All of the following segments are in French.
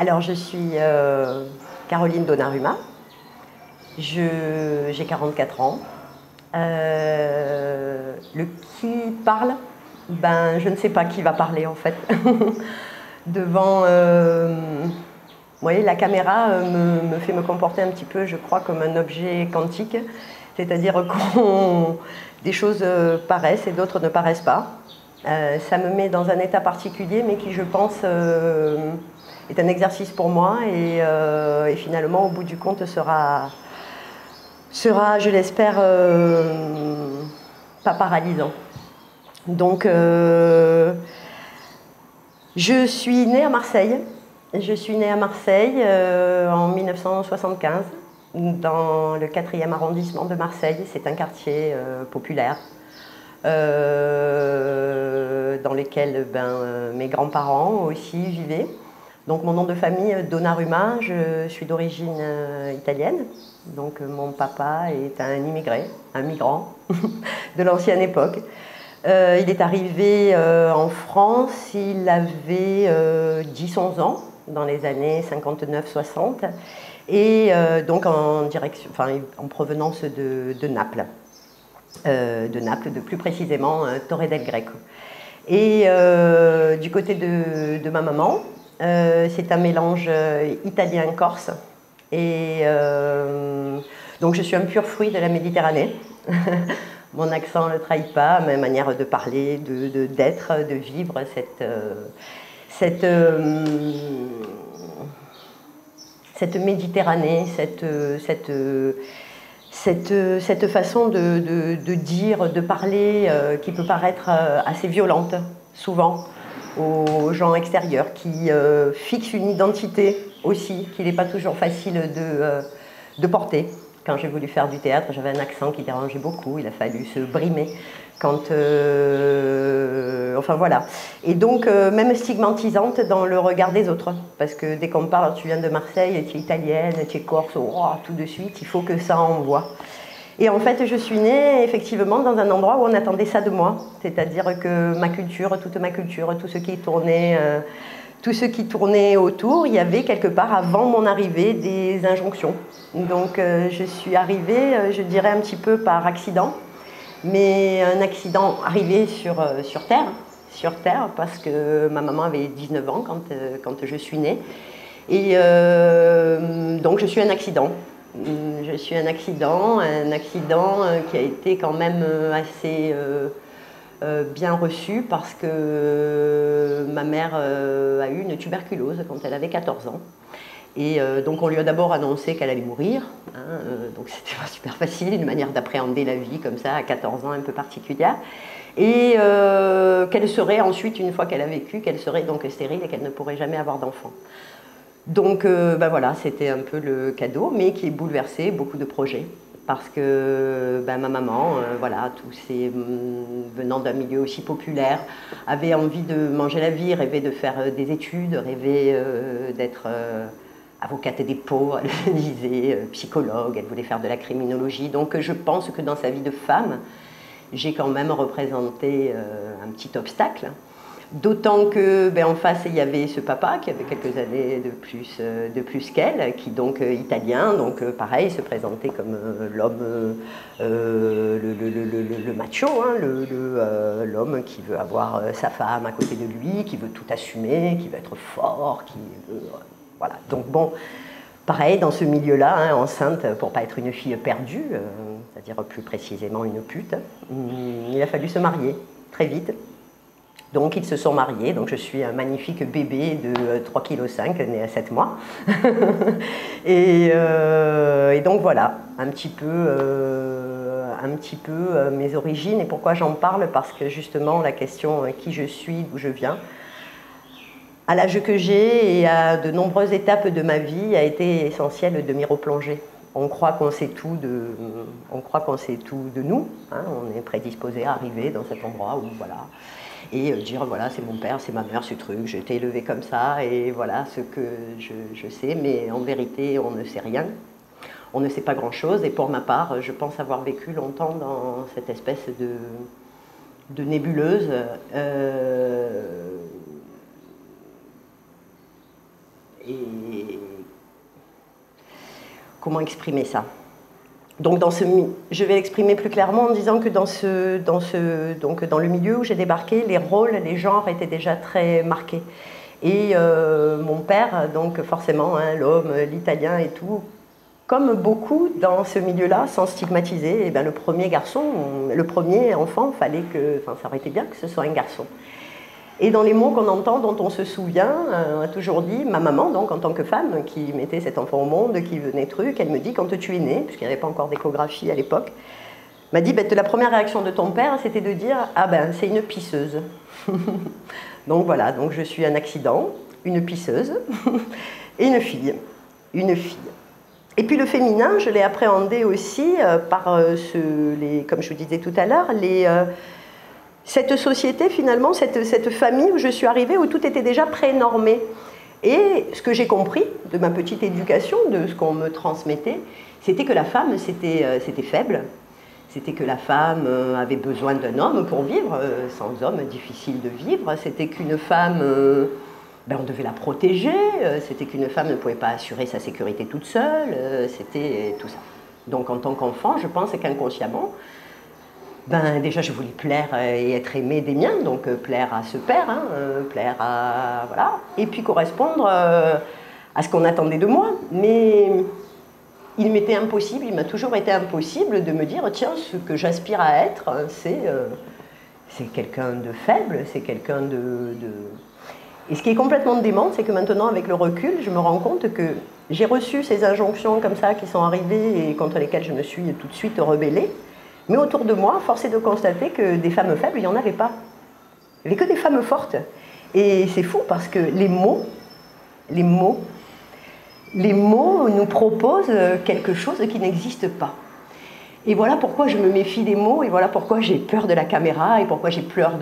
Alors, je suis Caroline Donnarumma, j'ai 44 ans. Le qui parle, ben, je ne sais pas qui va parler en fait. Devant, vous voyez, la caméra me fait me comporter un petit peu, je crois, comme un objet quantique, c'est-à-dire que des choses paraissent et d'autres ne paraissent pas. Ça me met dans un état particulier, mais qui, je pense, est un exercice pour moi et finalement, au bout du compte, sera, je l'espère, pas paralysant. Donc, je suis née à Marseille. Je suis née à Marseille en 1975, dans le 4e arrondissement de Marseille. C'est un quartier populaire dans lequel mes grands-parents aussi vivaient. Donc mon nom de famille, Donnarumma, je suis d'origine italienne. Donc mon papa est un immigré, un migrant de l'ancienne époque. Il est arrivé en France, il avait 10-11 ans, dans les années 59-60, et donc en provenance de Naples. De plus précisément Torre del Greco. Et du côté de ma maman, c'est un mélange italien-corse. Et donc je suis un pur fruit de la Méditerranée. Mon accent ne le trahit pas, ma manière de parler, d'être, de vivre cette Méditerranée, cette façon de dire, de parler qui peut paraître assez violente, souvent, aux gens extérieurs, qui fixent une identité aussi, qu'il n'est pas toujours facile de porter. Quand j'ai voulu faire du théâtre, j'avais un accent qui dérangeait beaucoup, il a fallu se brimer. Enfin voilà. Et donc, même stigmatisante dans le regard des autres. Parce que dès qu'on me parle, tu viens de Marseille, tu es italienne, tu es corse, oh, tout de suite, il faut que ça envoie. Et en fait, je suis née effectivement dans un endroit où on attendait ça de moi. C'est-à-dire que ma culture, toute ma culture, tout ce qui tournait autour, il y avait quelque part avant mon arrivée des injonctions. Donc je suis arrivée, je dirais un petit peu par accident, mais un accident arrivé sur Terre, parce que ma maman avait 19 ans quand je suis née. Et donc je suis un accident. Je suis un accident qui a été quand même assez bien reçu parce que ma mère a eu une tuberculose quand elle avait 14 ans. Et donc on lui a d'abord annoncé qu'elle allait mourir, hein, donc c'était pas super facile, une manière d'appréhender la vie comme ça à 14 ans un peu particulière. Et qu'elle serait ensuite, une fois qu'elle a vécu, qu'elle serait donc stérile et qu'elle ne pourrait jamais avoir d'enfant. Donc voilà, c'était un peu le cadeau, mais qui bouleversait beaucoup de projets. Parce que ma maman, voilà, venant d'un milieu aussi populaire, avait envie de manger la vie, rêvait de faire des études, rêvait d'être avocate des pauvres, elle disait psychologue, elle voulait faire de la criminologie. Donc je pense que dans sa vie de femme, j'ai quand même représenté un petit obstacle. D'autant que en face il y avait ce papa qui avait quelques années de plus qu'elle, qui donc italien, donc pareil, se présentait comme l'homme, le macho, hein, l'homme qui veut avoir sa femme à côté de lui, qui veut tout assumer, qui veut être fort, qui veut, voilà. Donc bon, pareil dans ce milieu-là, hein, enceinte pour pas être une fille perdue, c'est-à-dire plus précisément une pute, il a fallu se marier très vite. Donc ils se sont mariés, donc je suis un magnifique bébé de 3,5 kg, né à 7 mois. et donc voilà, un petit peu mes origines et pourquoi j'en parle, parce que justement la question qui je suis, d'où je viens, à l'âge que j'ai et à de nombreuses étapes de ma vie, a été essentiel de m'y replonger. On croit qu'on sait tout de nous, hein, on est prédisposé à arriver dans cet endroit où voilà. Et dire voilà, c'est mon père, c'est ma mère, ce truc, j'ai été élevée comme ça, et voilà ce que je sais, mais en vérité, on ne sait rien. On ne sait pas grand-chose, et pour ma part, je pense avoir vécu longtemps dans cette espèce de nébuleuse. Et comment exprimer ça? Donc je vais l'exprimer plus clairement en disant que dans le milieu où j'ai débarqué, les rôles, les genres étaient déjà très marqués. Et mon père, donc forcément, hein, l'homme, l'italien et tout, comme beaucoup dans ce milieu-là, sans stigmatiser, eh bien, le premier enfant, ça aurait été bien que ce soit un garçon. Et dans les mots qu'on entend, dont on se souvient, on a toujours dit, ma maman, donc en tant que femme, qui mettait cet enfant au monde, qui venait elle me dit, quand tu es née, puisqu'il n'y avait pas encore d'échographie à l'époque, m'a dit, la première réaction de ton père, c'était de dire, ah ben, c'est une pisseuse. Donc voilà, donc je suis un accident, une pisseuse et une fille. Une fille. Et puis le féminin, je l'ai appréhendé aussi par, comme je vous disais tout à l'heure, cette société finalement, cette famille où je suis arrivée, où tout était déjà prénormé. Et ce que j'ai compris de ma petite éducation, de ce qu'on me transmettait, c'était que la femme, c'était faible. C'était que la femme avait besoin d'un homme pour vivre. Sans homme, difficile de vivre. C'était qu'une femme, on devait la protéger. C'était qu'une femme ne pouvait pas assurer sa sécurité toute seule. C'était tout ça. Donc en tant qu'enfant, je pense qu'inconsciemment, déjà je voulais plaire et être aimée des miens, donc plaire à ce père, hein, plaire à... voilà. Et puis correspondre à ce qu'on attendait de moi. Mais il m'était impossible, il m'a toujours été impossible de me dire, tiens, ce que j'aspire à être, c'est quelqu'un de faible, c'est quelqu'un de... Et ce qui est complètement dément, c'est que maintenant, avec le recul, je me rends compte que j'ai reçu ces injonctions comme ça qui sont arrivées et contre lesquelles je me suis tout de suite rebellée. Mais autour de moi, force est de constater que des femmes faibles, il n'y en avait pas. Il n'y avait que des femmes fortes. Et c'est fou parce que les mots nous proposent quelque chose qui n'existe pas. Et voilà pourquoi je me méfie des mots, et voilà pourquoi j'ai peur de la caméra, et pourquoi j'ai peur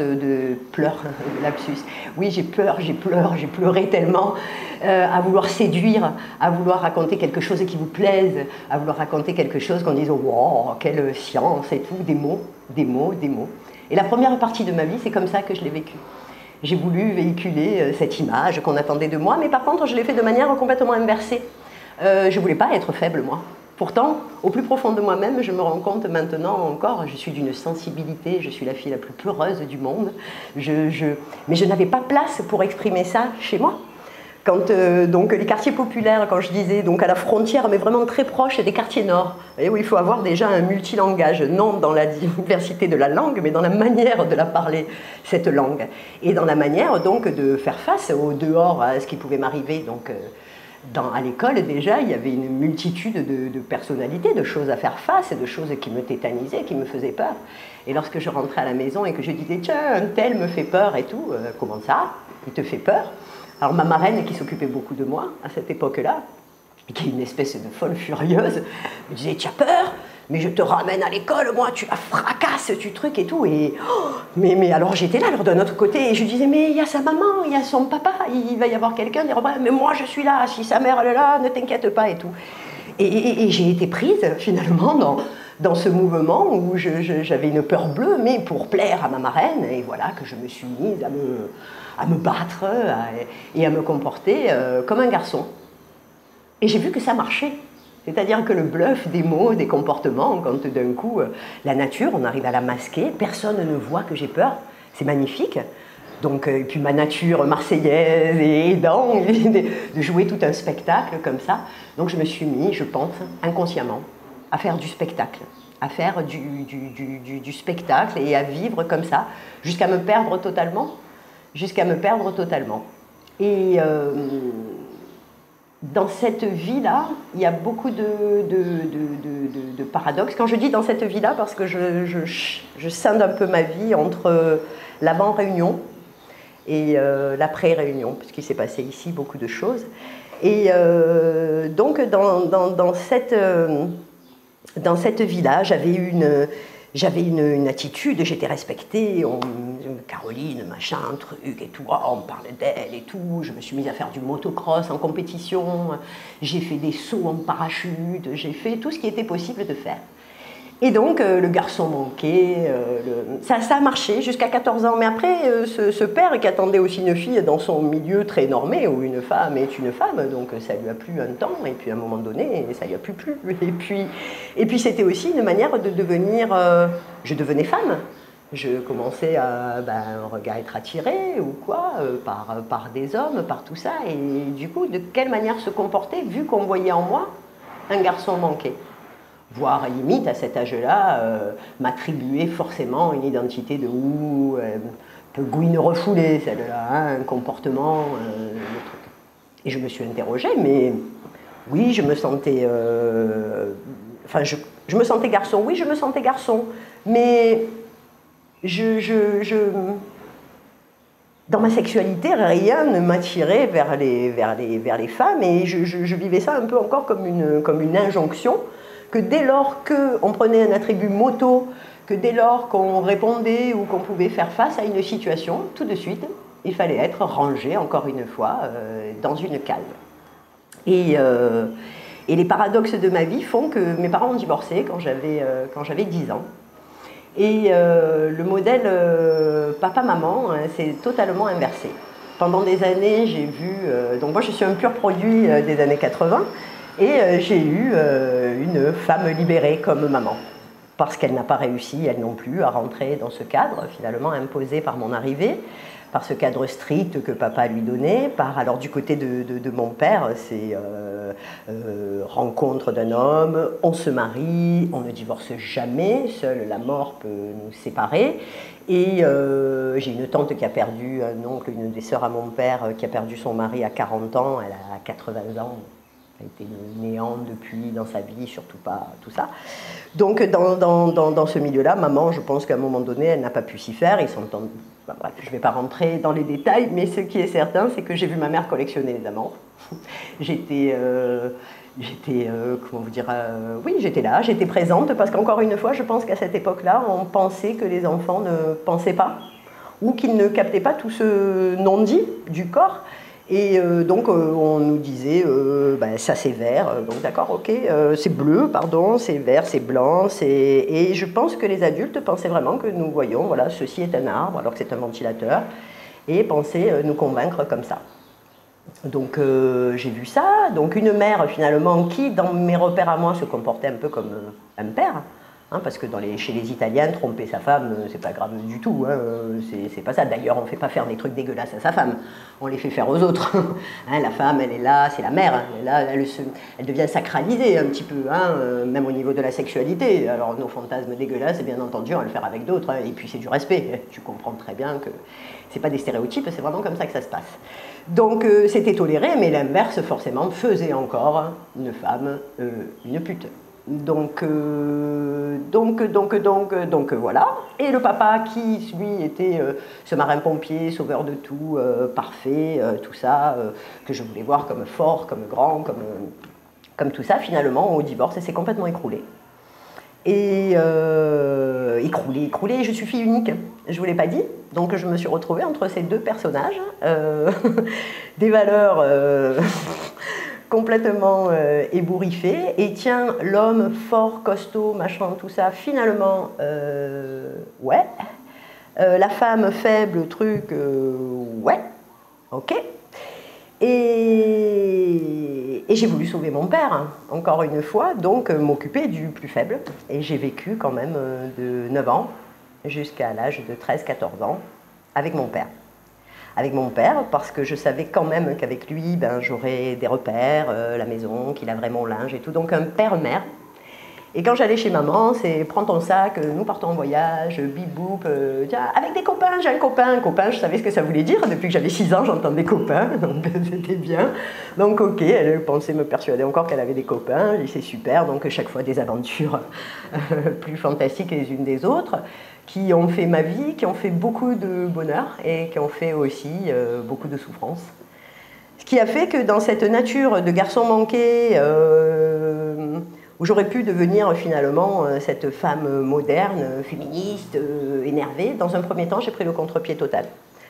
lapsus. Oui, j'ai pleuré tellement à vouloir séduire, à vouloir raconter quelque chose qui vous plaise, à vouloir raconter quelque chose qu'on dise « wow, quelle science » et tout, des mots. Et la première partie de ma vie, c'est comme ça que je l'ai vécu. J'ai voulu véhiculer cette image qu'on attendait de moi, mais par contre, je l'ai fait de manière complètement inversée. Je ne voulais pas être faible, moi. Pourtant, au plus profond de moi-même, je me rends compte maintenant encore, je suis d'une sensibilité, je suis la fille la plus peureuse du monde, mais je n'avais pas place pour exprimer ça chez moi. Quand donc les quartiers populaires, quand je disais donc à la frontière, mais vraiment très proche des quartiers nord, et où il faut avoir déjà un multilangage, non dans la diversité de la langue, mais dans la manière de la parler, cette langue, et dans la manière donc de faire face au dehors à ce qui pouvait m'arriver. Donc, à l'école, déjà, il y avait une multitude de personnalités, de choses à faire face, de choses qui me tétanisaient, qui me faisaient peur. Et lorsque je rentrais à la maison et que je disais « Tiens, un tel me fait peur et tout, comment ça? Il te fait peur ?» Alors ma marraine, qui s'occupait beaucoup de moi à cette époque-là, qui est une espèce de folle furieuse, me disait « Tu as peur? Mais je te ramène à l'école, moi, tu la fracasses, tu truc et tout. » Et, mais alors j'étais là, alors d'un autre côté, et je disais, mais il y a sa maman, il y a son papa, il va y avoir quelqu'un, mais moi je suis là, si sa mère elle est là, ne t'inquiète pas et tout. Et j'ai été prise finalement dans ce mouvement où j'avais une peur bleue, mais pour plaire à ma marraine, et voilà que je me suis mise à me battre et à me comporter comme un garçon. Et j'ai vu que ça marchait. C'est-à-dire que le bluff des mots, des comportements, quand d'un coup, la nature, on arrive à la masquer, personne ne voit que j'ai peur, c'est magnifique. Donc, et puis ma nature marseillaise et aidant, de jouer tout un spectacle comme ça. Donc je me suis mis, je pense, inconsciemment, à faire du spectacle, à faire du spectacle et à vivre comme ça, jusqu'à me perdre totalement, Et dans cette vie-là, il y a beaucoup de paradoxes. Quand je dis dans cette vie-là, parce que je scinde un peu ma vie entre l'avant-réunion et l'après-réunion, puisqu'il s'est passé ici beaucoup de choses. Et donc, dans cette vie-là, j'avais une attitude, j'étais respectée, Caroline, machin, truc et tout, on parlait d'elle et tout, je me suis mise à faire du motocross en compétition, j'ai fait des sauts en parachute, j'ai fait tout ce qui était possible de faire. Et donc, le garçon manqué, ça a marché jusqu'à 14 ans. Mais après, ce père qui attendait aussi une fille dans son milieu très normé, où une femme est une femme, donc ça lui a plu un temps, et puis à un moment donné, ça lui a plus plu. Et puis c'était aussi une manière de devenir... je devenais femme. Je commençais à être attirée ou quoi, par des hommes, par tout ça. Et du coup, de quelle manière se comporter, vu qu'on voyait en moi un garçon manqué, voire limite à cet âge-là, m'attribuer forcément une identité de peu gouine refoulée, celle-là, hein, un comportement, le truc. Et je me suis interrogée, mais oui, je me sentais... je me sentais garçon, oui, je me sentais garçon, mais dans ma sexualité, rien ne m'attirait vers les femmes, et je vivais ça un peu encore comme une injonction, que dès lors qu'on prenait un attribut moto, que dès lors qu'on répondait ou qu'on pouvait faire face à une situation, tout de suite, il fallait être rangé, encore une fois, dans une case. Et les paradoxes de ma vie font que mes parents ont divorcé quand j'avais 10 ans. Et le modèle papa-maman s'est totalement inversé. Pendant des années, j'ai vu... donc moi, je suis un pur produit des années 80, et j'ai eu une femme libérée comme maman. Parce qu'elle n'a pas réussi, elle non plus, à rentrer dans ce cadre, finalement imposé par mon arrivée, par ce cadre strict que papa lui donnait, alors du côté de mon père, c'est rencontre d'un homme, on se marie, on ne divorce jamais, seule la mort peut nous séparer. Et j'ai une tante qui a perdu un oncle, une des sœurs à mon père, qui a perdu son mari à 40 ans, elle a 80 ans. Elle a été néant depuis dans sa vie, surtout pas tout ça. Donc dans ce milieu-là, maman, je pense qu'à un moment donné, elle n'a pas pu s'y faire. Bref, je ne vais pas rentrer dans les détails, mais ce qui est certain, c'est que j'ai vu ma mère collectionner les amants. J'étais comment vous dire, oui, j'étais là, j'étais présente, parce qu'encore une fois, je pense qu'à cette époque-là, on pensait que les enfants ne pensaient pas, ou qu'ils ne captaient pas tout ce non-dit du corps. Et donc on nous disait, ça c'est vert, donc d'accord, ok, c'est bleu, pardon, c'est vert, c'est blanc, et je pense que les adultes pensaient vraiment que nous voyons, voilà, ceci est un arbre, alors que c'est un ventilateur, et pensaient nous convaincre comme ça. Donc j'ai vu ça, donc une mère finalement qui, dans mes repères à moi, se comportait un peu comme un père. Hein, parce que chez les Italiens, tromper sa femme, c'est pas grave du tout, hein, c'est pas ça. D'ailleurs, on ne fait pas faire des trucs dégueulasses à sa femme, on les fait faire aux autres. Hein, la femme, elle est là, c'est la mère, hein, elle, est là, elle devient sacralisée un petit peu, hein, même au niveau de la sexualité. Alors nos fantasmes dégueulasses, bien entendu, on va le faire avec d'autres, hein, et puis c'est du respect. Tu comprends très bien que c'est pas des stéréotypes, c'est vraiment comme ça que ça se passe. Donc c'était toléré, mais l'inverse forcément faisait encore une femme une pute. Donc voilà. Et le papa qui, lui, était ce marin-pompier, sauveur de tout, parfait, tout ça, que je voulais voir comme fort, comme grand, comme tout ça, finalement, au divorce, et s'est complètement écroulé. Et écroulé, je suis fille unique, je ne vous l'ai pas dit, donc je me suis retrouvée entre ces deux personnages, des valeurs... complètement ébouriffé, et tiens, l'homme fort, costaud, machin, tout ça, finalement, ouais. La femme faible, truc, ouais, ok. Et j'ai voulu sauver mon père, hein, encore une fois, donc m'occuper du plus faible. Et j'ai vécu quand même de 9 ans jusqu'à l'âge de 13-14 ans avec mon père. Avec mon père, parce que je savais quand même qu'avec lui, j'aurais des repères, la maison, qu'il laverait mon linge et tout, donc un père-mère. Et quand j'allais chez maman, c'est prends ton sac, nous partons en voyage, bip boop, tiens, avec des copains, j'ai un copain, je savais ce que ça voulait dire, depuis que j'avais 6 ans, j'entendais copains, donc c'était bien. Donc ok, elle pensait me persuader encore qu'elle avait des copains, et c'est super, donc chaque fois des aventures plus fantastiques les unes des autres, qui ont fait ma vie, qui ont fait beaucoup de bonheur et qui ont fait aussi beaucoup de souffrance. Ce qui a fait que dans cette nature de garçon manqué, où j'aurais pu devenir finalement cette femme moderne, féministe, énervée, dans un premier temps, j'ai pris le contre-pied total.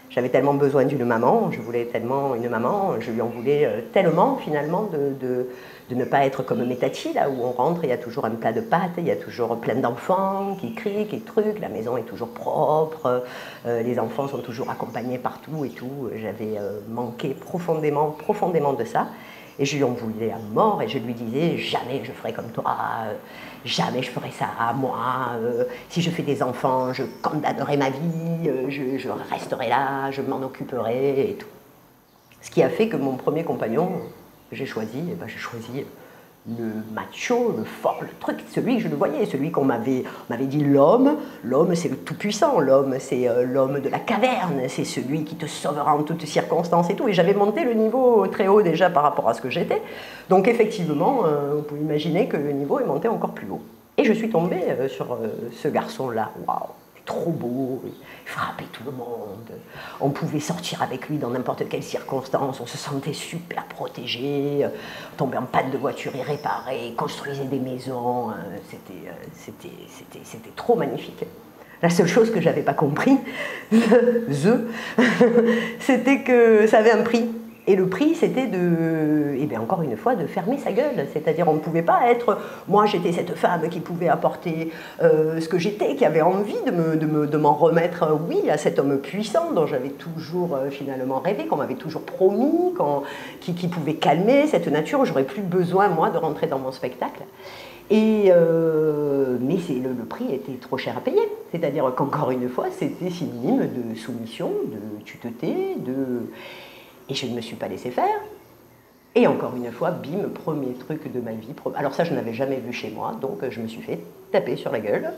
J'avais tellement besoin d'une maman, je voulais tellement une maman, je lui en voulais tellement finalement de ne pas être comme mes tatis, là où on rentre, il y a toujours un plat de pâtes, il y a toujours plein d'enfants qui crient, qui truquent, la maison est toujours propre, les enfants sont toujours accompagnés partout et tout. J'avais manqué profondément, profondément de ça. Et je lui en voulais à mort et je lui disais jamais je ferai comme toi, jamais je ferai ça à moi, si je fais des enfants, je condamnerai ma vie, je resterai là, je m'en occuperai et tout. Ce qui a fait que mon premier compagnon, j'ai choisi le macho, le fort, le truc, celui que je le voyais, celui qu'on m'avait dit l'homme c'est le tout-puissant, l'homme c'est l'homme de la caverne, c'est celui qui te sauvera en toutes circonstances et tout. Et j'avais monté le niveau très haut déjà par rapport à ce que j'étais. Donc effectivement, vous pouvez imaginer que le niveau est monté encore plus haut. Et je suis tombée sur ce garçon-là, waouh, trop beau, il frappait tout le monde, on pouvait sortir avec lui dans n'importe quelle circonstance, on se sentait super protégé, on tombait en panne de voiture irréparée, construisait des maisons, c'était trop magnifique. La seule chose que j'avais pas compris, c'était que ça avait un prix. Et le prix, c'était de, et bien encore une fois, de fermer sa gueule. C'est-à-dire, on ne pouvait pas être... Moi, j'étais cette femme qui pouvait apporter ce que j'étais, qui avait envie de m'en remettre, oui, à cet homme puissant dont j'avais toujours finalement rêvé, qu'on m'avait toujours promis, qui pouvait calmer cette nature. J'aurais plus besoin, moi, de rentrer dans mon spectacle. Mais le prix était trop cher à payer. C'est-à-dire qu'encore une fois, c'était synonyme de soumission, de tu te tais, Et je ne me suis pas laissé faire. Et encore une fois, bim, premier truc de ma vie. Alors ça, je n'avais jamais vu chez moi, donc je me suis fait taper sur la gueule.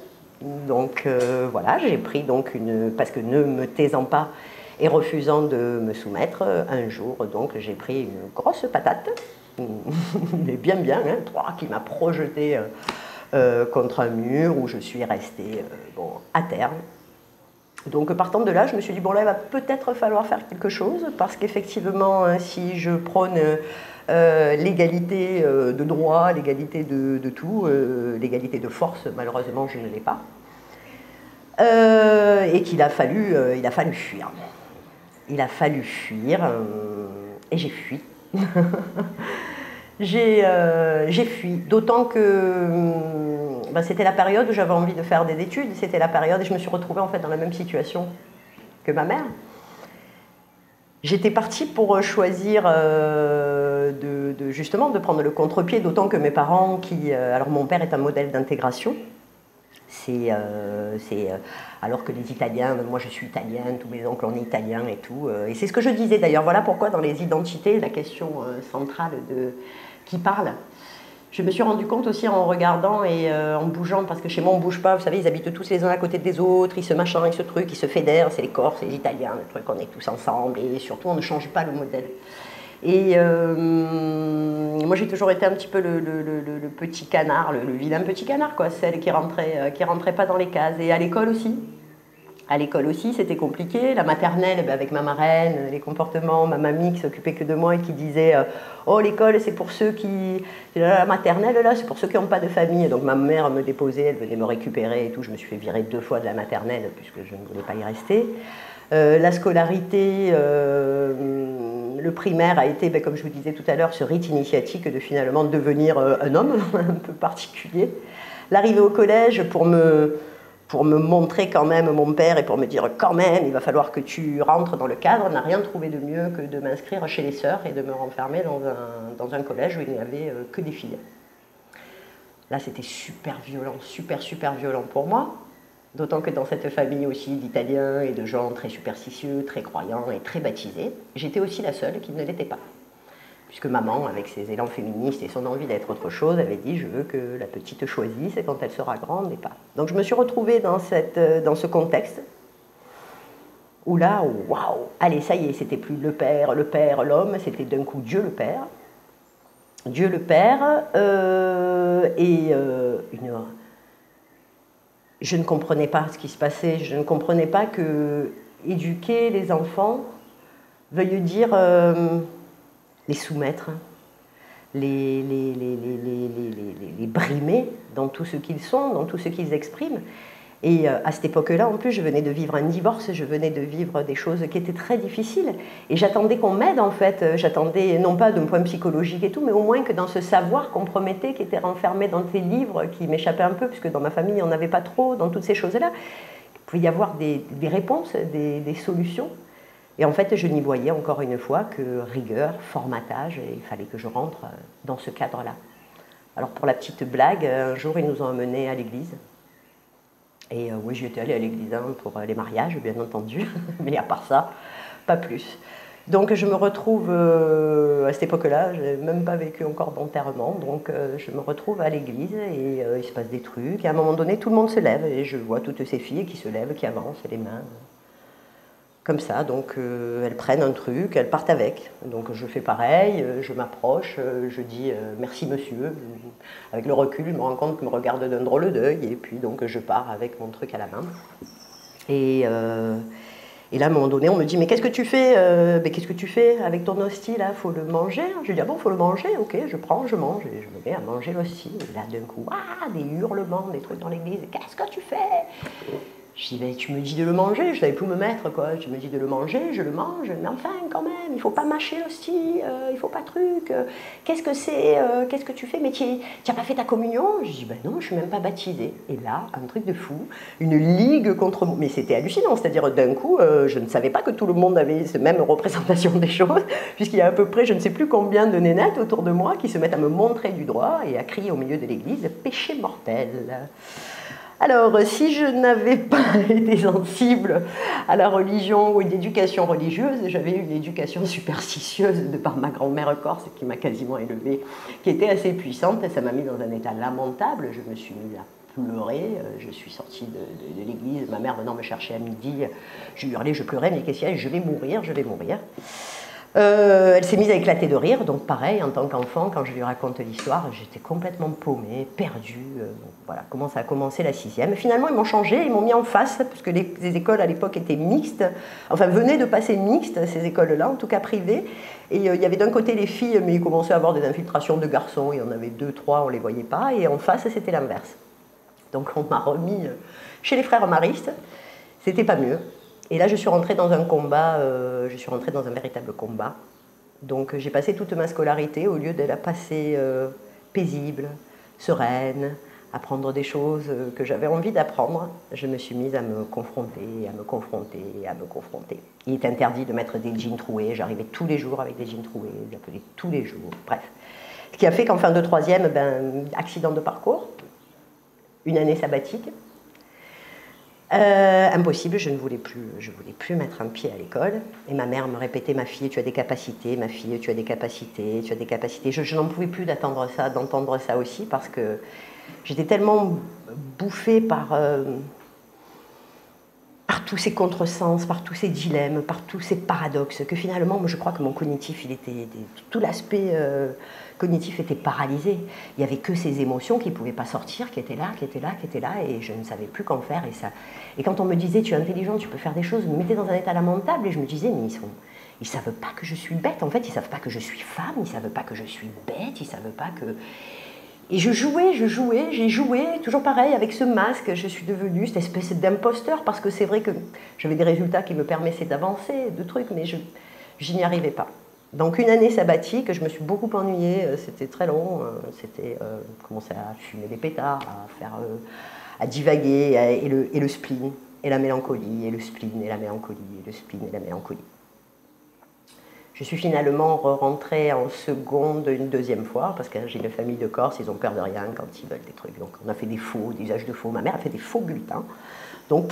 Donc voilà, j'ai pris donc parce que ne me taisant pas et refusant de me soumettre, un jour, donc j'ai pris une grosse patate, mais bien, hein, qui m'a projeté contre un mur où je suis restée à terre. Donc partant de là, je me suis dit, bon là, il va peut-être falloir faire quelque chose, parce qu'effectivement, si je prône l'égalité de droit, l'égalité de tout, l'égalité de force, malheureusement, je ne l'ai pas, et qu'il a fallu fuir. Il a fallu fuir, et j'ai fui. J'ai fui, d'autant que c'était la période où j'avais envie de faire des études, c'était la période, et je me suis retrouvée en fait dans la même situation que ma mère. J'étais partie pour choisir justement de prendre le contre-pied, d'autant que mes parents, alors mon père est un modèle d'intégration, alors que les Italiens, moi je suis italienne, tous mes oncles on est italiens et tout, et c'est ce que je disais d'ailleurs, voilà pourquoi dans les identités, la question centrale de qui parle. Je me suis rendu compte aussi en regardant et en bougeant, parce que chez moi on ne bouge pas, vous savez, ils habitent tous les uns à côté des autres, ils se machin, ils se truc, ils se fédèrent, c'est les Corses, c'est les Italiens, le truc, on est tous ensemble, et surtout on ne change pas le modèle. Et moi j'ai toujours été un petit peu le petit canard, le vilain petit canard, quoi, celle qui rentrait pas dans les cases, et à l'école aussi. À l'école aussi, c'était compliqué. La maternelle, avec ma marraine, les comportements, ma mamie qui s'occupait que de moi et qui disait oh, l'école, c'est pour ceux qui... La maternelle, là, c'est pour ceux qui n'ont pas de famille. Donc ma mère me déposait, elle venait me récupérer et tout. Je me suis fait virer 2 fois de la maternelle puisque je ne voulais pas y rester. La scolarité, le primaire a été, comme je vous disais tout à l'heure, ce rite initiatique de finalement devenir un homme un peu particulier. L'arrivée au collège pour me montrer quand même mon père et pour me dire quand même, il va falloir que tu rentres dans le cadre, n'a rien trouvé de mieux que de m'inscrire chez les sœurs et de me renfermer dans un collège où il n'y avait que des filles. Là, c'était super violent, super violent pour moi, d'autant que dans cette famille aussi d'Italiens et de gens très superstitieux, très croyants et très baptisés, j'étais aussi la seule qui ne l'était pas. Puisque maman, avec ses élans féministes et son envie d'être autre chose, avait dit « je veux que la petite choisisse quand elle sera grande et pas ». Donc je me suis retrouvée dans ce contexte où là, waouh, allez, ça y est, c'était plus le père, l'homme, c'était d'un coup Dieu le Père. Dieu le Père, je ne comprenais pas ce qui se passait, je ne comprenais pas que éduquer les enfants veuille dire... les soumettre, les brimer dans tout ce qu'ils sont, dans tout ce qu'ils expriment. Et à cette époque-là, en plus, je venais de vivre un divorce, je venais de vivre des choses qui étaient très difficiles. Et j'attendais qu'on m'aide, en fait. J'attendais, non pas d'un point psychologique et tout, mais au moins que dans ce savoir qu'on promettait, qui était renfermé dans tes livres, qui m'échappait un peu, puisque dans ma famille, il n'y en avait pas trop, dans toutes ces choses-là, il pouvait y avoir des réponses, des solutions. Et en fait, je n'y voyais encore une fois que rigueur, formatage, et il fallait que je rentre dans ce cadre-là. Alors pour la petite blague, un jour, ils nous ont emmenés à l'église. Et oui, j'y étais allée à l'église pour les mariages, bien entendu, mais à part ça, pas plus. Donc je me retrouve, à cette époque-là, je n'ai même pas vécu encore d'enterrement, donc je me retrouve à l'église et il se passe des trucs. Et à un moment donné, tout le monde se lève et je vois toutes ces filles qui se lèvent, qui avancent, les mains, comme ça. Donc elles prennent un truc, elles partent avec. Donc je fais pareil, je m'approche, je dis merci monsieur. Avec le recul, je me rends compte qu'ils me regardent d'un drôle d'œil et puis donc je pars avec mon truc à la main. Et là, à un moment donné, on me dit mais qu'est-ce que tu fais qu'est-ce que tu fais avec ton hostie là? Faut le manger. Je lui dis ah bon, faut le manger. Ok, je prends, je mange et je me mets à manger l'hostie. Et là, d'un coup, des hurlements, des trucs dans l'église. Qu'est-ce que tu fais? Je dis, ben, tu me dis de le manger, je ne savais plus où me mettre, quoi. Tu me dis de le manger, je le mange, mais enfin, quand même, il ne faut pas mâcher l'hostie, il ne faut pas truc. Qu'est-ce que c'est qu'est-ce que tu fais? Mais tu n'as pas fait ta communion? Je dis, ben non, je ne suis même pas baptisée. Et là, un truc de fou, une ligue contre moi. Mais c'était hallucinant, c'est-à-dire d'un coup, je ne savais pas que tout le monde avait cette même représentation des choses, puisqu'il y a à peu près, je ne sais plus combien de nénettes autour de moi qui se mettent à me montrer du doigt et à crier au milieu de l'église, péché mortel. Alors, si je n'avais pas été sensible à la religion ou une éducation religieuse, j'avais eu une éducation superstitieuse de par ma grand-mère corse qui m'a quasiment élevée, qui était assez puissante, et ça m'a mis dans un état lamentable. Je me suis mise à pleurer, je suis sortie de l'église, ma mère venant me chercher à midi, je hurlais, je pleurais, mais qu'est-ce qu'il y a? Je vais mourir, je vais mourir. Elle s'est mise à éclater de rire, donc pareil, en tant qu'enfant, quand je lui raconte l'histoire, j'étais complètement paumée, perdue. Voilà comment ça a commencé la 6e. Finalement, ils m'ont changé, ils m'ont mis en face, puisque les écoles à l'époque étaient mixtes, enfin venaient de passer mixtes, ces écoles-là, en tout cas privées. Et il y avait d'un côté les filles, mais ils commençaient à avoir des infiltrations de garçons, il y en avait 2, 3, on ne les voyait pas, et en face, c'était l'inverse. Donc on m'a remis chez les frères maristes, c'était pas mieux. Et là, je suis rentrée dans un combat, je suis rentrée dans un véritable combat. Donc j'ai passé toute ma scolarité, au lieu de la passer paisible, sereine, apprendre des choses que j'avais envie d'apprendre, je me suis mise à me confronter, à me confronter, à me confronter. Il est interdit de mettre des jeans troués, j'arrivais tous les jours avec des jeans troués, j'appelais tous les jours, bref. Ce qui a fait qu'en fin de 3e, accident de parcours, une année sabbatique. Impossible, je voulais plus mettre un pied à l'école. Et ma mère me répétait, ma fille, tu as des capacités, ma fille, tu as des capacités, tu as des capacités. Je n'en pouvais plus d'entendre ça aussi, parce que j'étais tellement bouffée par tous ces contresens, par tous ces dilemmes, par tous ces paradoxes, que finalement, moi, je crois que mon cognitif, tout l'aspect cognitif était paralysé. Il n'y avait que ces émotions qui ne pouvaient pas sortir, qui étaient là, et je ne savais plus qu'en faire. Et quand on me disait, tu es intelligente, tu peux faire des choses, me mettait dans un état lamentable, et je me disais, mais ils ne savent pas que je suis bête, en fait, ils ne savent pas que je suis femme, ils ne savent pas que je suis bête, ils ne savent pas que... Et j'ai joué, toujours pareil, avec ce masque, je suis devenue cette espèce d'imposteur, parce que c'est vrai que j'avais des résultats qui me permettaient d'avancer, de trucs, mais je n'y arrivais pas. Donc une année sabbatique, je me suis beaucoup ennuyée, c'était très long, c'était commencer à fumer des pétards, à divaguer, et le spleen, et la mélancolie, et le spleen, et la mélancolie, et le spleen, et la mélancolie. Je suis finalement rentrée en seconde une 2e fois, parce que j'ai une famille de Corse, ils ont peur de rien quand ils veulent des trucs. Donc on a fait des usages de faux. Ma mère a fait des faux bulletins. Donc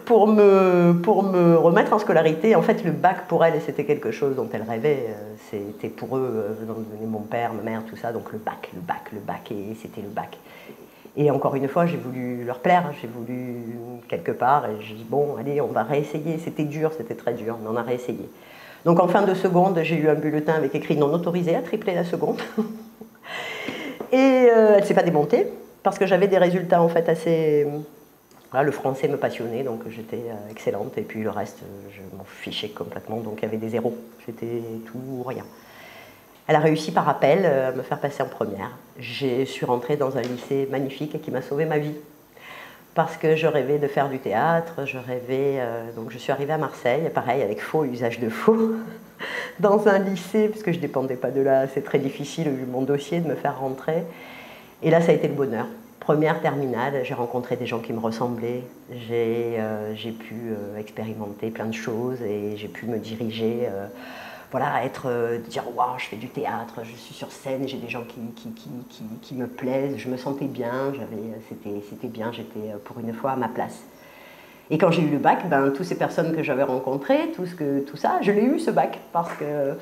pour me remettre en scolarité, en fait le bac pour elle, c'était quelque chose dont elle rêvait. C'était pour eux, mon père, ma mère, tout ça, donc le bac, et c'était le bac. Et encore une fois, j'ai voulu leur plaire, j'ai voulu quelque part, et j'ai dit bon, allez, on va réessayer. C'était dur, c'était très dur, mais on a réessayé. Donc en fin de seconde, j'ai eu un bulletin avec écrit non autorisé à tripler la seconde. Et elle ne s'est pas démontée, parce que j'avais des résultats en fait assez... Voilà, le français me passionnait, donc j'étais excellente, et puis le reste, je m'en fichais complètement, donc il y avait des zéros, c'était tout ou rien. Elle a réussi par appel à me faire passer en première. Je suis rentrée dans un lycée magnifique qui m'a sauvé ma vie. parce que je rêvais de faire du théâtre, donc je suis arrivée à Marseille, pareil, avec faux usage de faux, dans un lycée, parce que je ne dépendais pas de là, c'est très difficile, vu mon dossier, de me faire rentrer. Et là, ça a été le bonheur. Première terminale, j'ai rencontré des gens qui me ressemblaient, j'ai pu expérimenter plein de choses et j'ai pu me diriger, voilà, dire waouh, je fais du théâtre, je suis sur scène, j'ai des gens qui me plaisent, je me sentais bien, c'était bien, j'étais pour une fois à ma place. Et quand j'ai eu le bac, ben, toutes ces personnes que j'avais rencontrées, tout ça, je l'ai eu ce bac parce que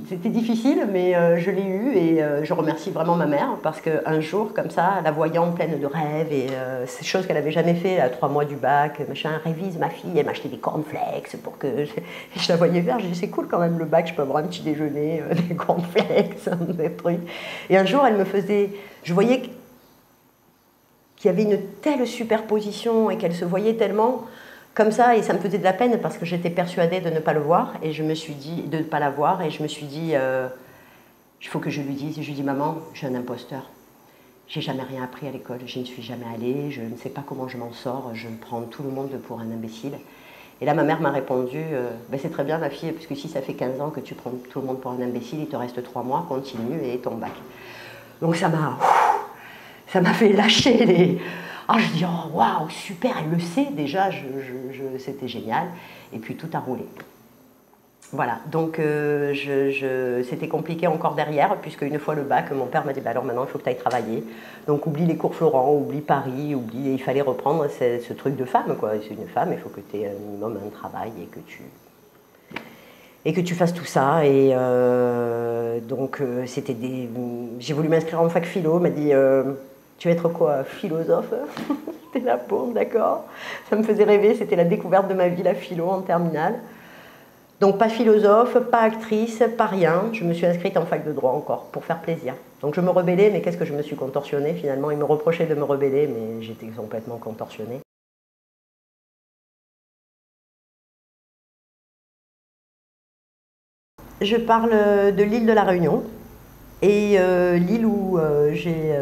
c'était difficile, mais je l'ai eu et je remercie vraiment ma mère parce qu'un jour, comme ça, la voyant pleine de rêves et ces choses qu'elle n'avait jamais fait à 3 mois du bac, machin, révise ma fille, elle m'achetait des cornflakes pour que je la voyais faire. J'ai dit c'est cool quand même le bac, je peux avoir un petit déjeuner, des cornflakes, des trucs. Et un jour, elle me faisait, je voyais qu'il y avait une telle superposition et qu'elle se voyait tellement comme ça, et ça me faisait de la peine parce que j'étais persuadée de ne pas le voir, et je me suis dit, de ne pas la voir, et je me suis dit, il faut que je lui dise, et je lui dis, maman, je suis un imposteur. J'ai jamais rien appris à l'école, je ne suis jamais allée, je ne sais pas comment je m'en sors, je prends tout le monde pour un imbécile. Et là, ma mère m'a répondu, ben, c'est très bien ma fille, puisque si ça fait 15 ans que tu prends tout le monde pour un imbécile, il te reste 3 mois, continue et ton bac. Donc ça m'a fait lâcher les... Ah, je dis, oh, waouh, super, elle le sait déjà, c'était génial. Et puis tout a roulé. Voilà, donc c'était compliqué encore derrière, puisque une fois le bac, mon père m'a dit, bah, alors maintenant il faut que tu ailles travailler. Donc oublie les cours Florent, oublie Paris, il fallait reprendre ce truc de femme, quoi. C'est une femme, il faut que tu aies un minimum un travail et que tu fasses tout ça. Et donc j'ai voulu m'inscrire en fac philo, m'a dit... tu vas être quoi, philosophe? J'étais là, bon, d'accord. Ça me faisait rêver, c'était la découverte de ma vie, la philo en terminale. Donc pas philosophe, pas actrice, pas rien. Je me suis inscrite en fac de droit encore, pour faire plaisir. Donc je me rebellais, mais qu'est-ce que je me suis contorsionnée finalement? Ils me reprochaient de me rebeller, mais j'étais complètement contorsionnée. Je parle de l'île de la Réunion. Et l'île où j'ai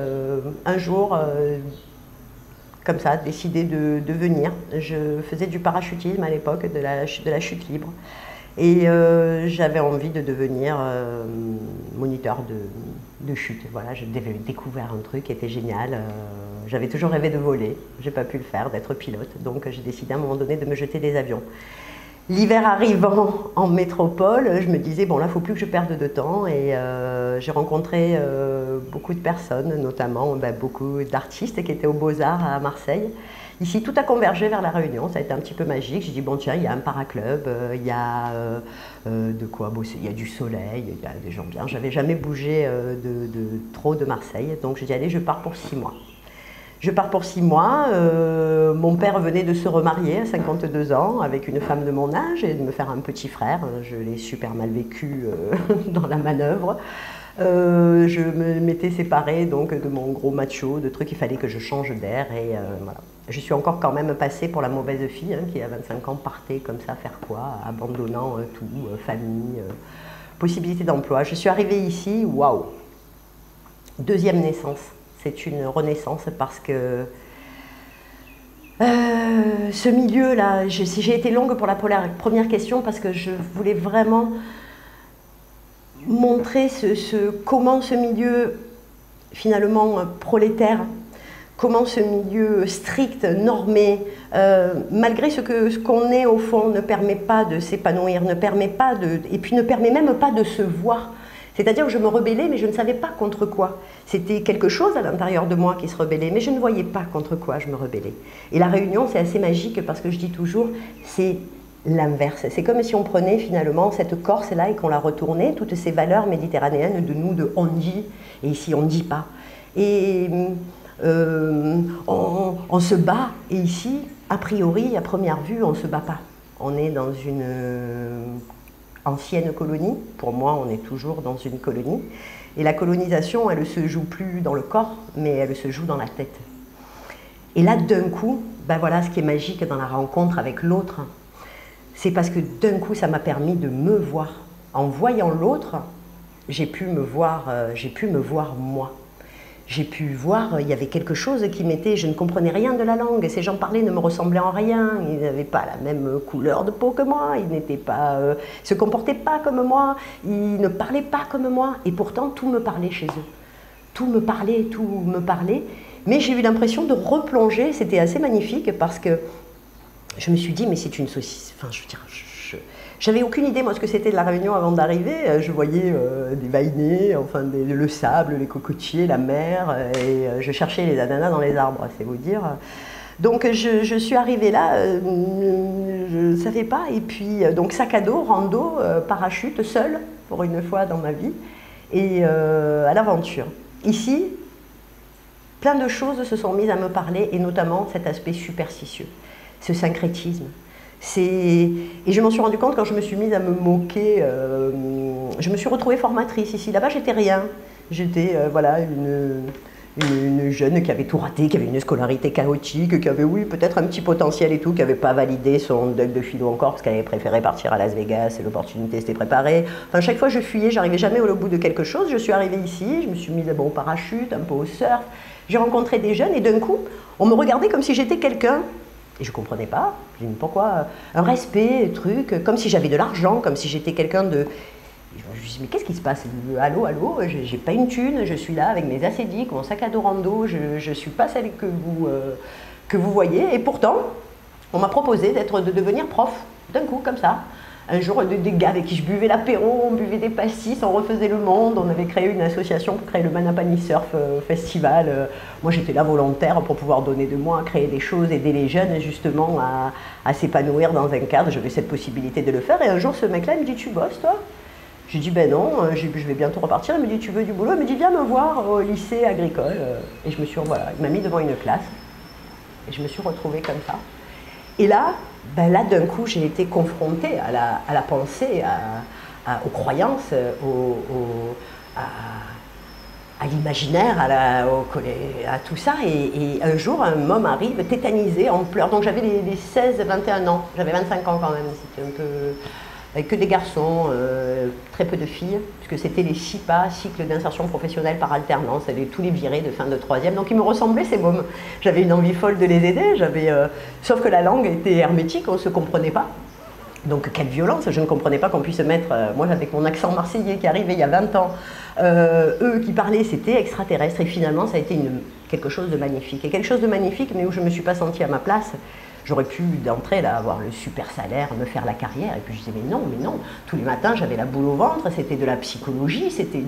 un jour, comme ça, décidé de venir. Je faisais du parachutisme à l'époque, de la chute libre. Et j'avais envie de devenir moniteur de chute. Voilà, j'avais découvert un truc qui était génial. J'avais toujours rêvé de voler, j'ai pas pu le faire, d'être pilote. Donc j'ai décidé à un moment donné de me jeter des avions. L'hiver arrivant en métropole, je me disais, bon là, il ne faut plus que je perde de temps. Et j'ai rencontré beaucoup de personnes, notamment beaucoup d'artistes qui étaient aux Beaux-Arts à Marseille. Ici, tout a convergé vers la Réunion, ça a été un petit peu magique. J'ai dit, bon tiens, il y a un paraclub, il y a de quoi bosser, il y a du soleil, il y a des gens bien. Je n'avais jamais bougé trop de Marseille, donc j'ai dit, allez, je pars pour 6 mois. Je pars pour 6 mois, mon père venait de se remarier à 52 ans avec une femme de mon âge et de me faire un petit frère. Je l'ai super mal vécu dans la manœuvre. Je m'étais séparée donc, de mon gros macho, de trucs, il fallait que je change d'air et voilà. Je suis encore quand même passée pour la mauvaise fille qui à 25 ans partait comme ça faire quoi, abandonnant tout, famille, possibilité d'emploi. Je suis arrivée ici, waouh, deuxième naissance. C'est une renaissance parce que ce milieu-là, j'ai été longue pour la première question parce que je voulais vraiment montrer comment ce milieu finalement prolétaire, comment ce milieu strict, normé, malgré ce qu'on est au fond, ne permet pas de s'épanouir, et puis ne permet même pas de se voir. C'est-à-dire que je me rebellais, mais je ne savais pas contre quoi. C'était quelque chose à l'intérieur de moi qui se rebellait, mais je ne voyais pas contre quoi je me rebellais. Et la Réunion, c'est assez magique parce que je dis toujours, c'est l'inverse. C'est comme si on prenait finalement cette Corse-là et qu'on la retournait, toutes ces valeurs méditerranéennes de nous, de on dit, et ici on ne dit pas. Et on se bat, et ici, a priori, à première vue, on ne se bat pas. On est dans une ancienne colonie, pour moi on est toujours dans une colonie, et la colonisation elle ne se joue plus dans le corps, mais elle se joue dans la tête. Et là d'un coup, voilà ce qui est magique dans la rencontre avec l'autre, c'est parce que d'un coup ça m'a permis de me voir. En voyant l'autre, j'ai pu me voir moi. j'ai pu voir, il y avait quelque chose qui m'était... Je ne comprenais rien de la langue. Ces gens parlaient ne me ressemblaient en rien. Ils n'avaient pas la même couleur de peau que moi. Ils n'étaient pas, se comportaient pas comme moi. Ils ne parlaient pas comme moi. Et pourtant, tout me parlait chez eux. Tout me parlait, tout me parlait. Mais j'ai eu l'impression de replonger. C'était assez magnifique parce que je me suis dit, mais c'est une saucisse. Enfin, je veux dire... J'avais aucune idée, moi, ce que c'était de la Réunion avant d'arriver. Je voyais des vainés, enfin, le sable, les cocotiers, la mer, et je cherchais les ananas dans les arbres, c'est vous dire. Donc, je suis arrivée là, je ne savais pas, et puis, donc, sac à dos, rando, parachute, seule, pour une fois dans ma vie, et à l'aventure. Ici, plein de choses se sont mises à me parler, et notamment cet aspect superstitieux, ce syncrétisme. Et je m'en suis rendu compte quand je me suis mise à me moquer. Je me suis retrouvée formatrice ici. Là-bas, j'étais rien. J'étais voilà, une jeune qui avait tout raté, qui avait une scolarité chaotique, qui avait, oui, peut-être un petit potentiel et tout, qui n'avait pas validé son DEC de philo encore, parce qu'elle avait préféré partir à Las Vegas et l'opportunité s'était préparée. Enfin, chaque fois, je fuyais, j'arrivais jamais au bout de quelque chose. Je suis arrivée ici, je me suis mise au parachute, un peu au surf. J'ai rencontré des jeunes et d'un coup, on me regardait comme si j'étais quelqu'un. Et je ne comprenais pas. Je me dis, pourquoi un respect, un truc, comme si j'avais de l'argent, comme si j'étais quelqu'un de... Je me dis, mais qu'est-ce qui se passe? Allô, allô, j'ai pas une thune, je suis là avec mes acédiques, mon sac à dos rando, je ne suis pas celle que vous voyez. Et pourtant, on m'a proposé de devenir prof, d'un coup, comme ça. Un jour, des gars avec qui je buvais l'apéro, on buvait des pastis, on refaisait le monde, on avait créé une association pour créer le Manapani Surf Festival. Moi, j'étais là volontaire pour pouvoir donner de moi, créer des choses, aider les jeunes justement à s'épanouir dans un cadre. J'avais cette possibilité de le faire. Et un jour, ce mec-là, il me dit, tu bosses, toi? J'ai dit, ben non, je vais bientôt repartir. Il me dit, tu veux du boulot? Il me dit, viens me voir au lycée agricole. Et je me suis, voilà, il m'a mis devant une classe. Et je me suis retrouvée comme ça. Et là, ben là d'un coup, j'ai été confrontée à la pensée, aux croyances, à l'imaginaire, à tout ça. Et un jour, un homme arrive tétanisé, en pleurs. Donc j'avais les 16-21 ans, j'avais 25 ans quand même, c'était un peu... Avec que des garçons, très peu de filles, puisque c'était les CIPA, cycle d'insertion professionnelle par alternance, tous les virés de fin de troisième, donc ils me ressemblaient ces mômes. J'avais une envie folle de les aider, sauf que la langue était hermétique, on ne se comprenait pas. Donc quelle violence, je ne comprenais pas qu'on puisse mettre, moi avec mon accent marseillais qui arrivait il y a 20 ans, eux qui parlaient, c'était extraterrestre, et finalement ça a été quelque chose de magnifique. Et quelque chose de magnifique, mais où je ne me suis pas sentie à ma place. J'aurais pu d'entrée là avoir le super salaire, me faire la carrière, et puis je disais mais non, tous les matins j'avais la boule au ventre, c'était de la psychologie, ils étaient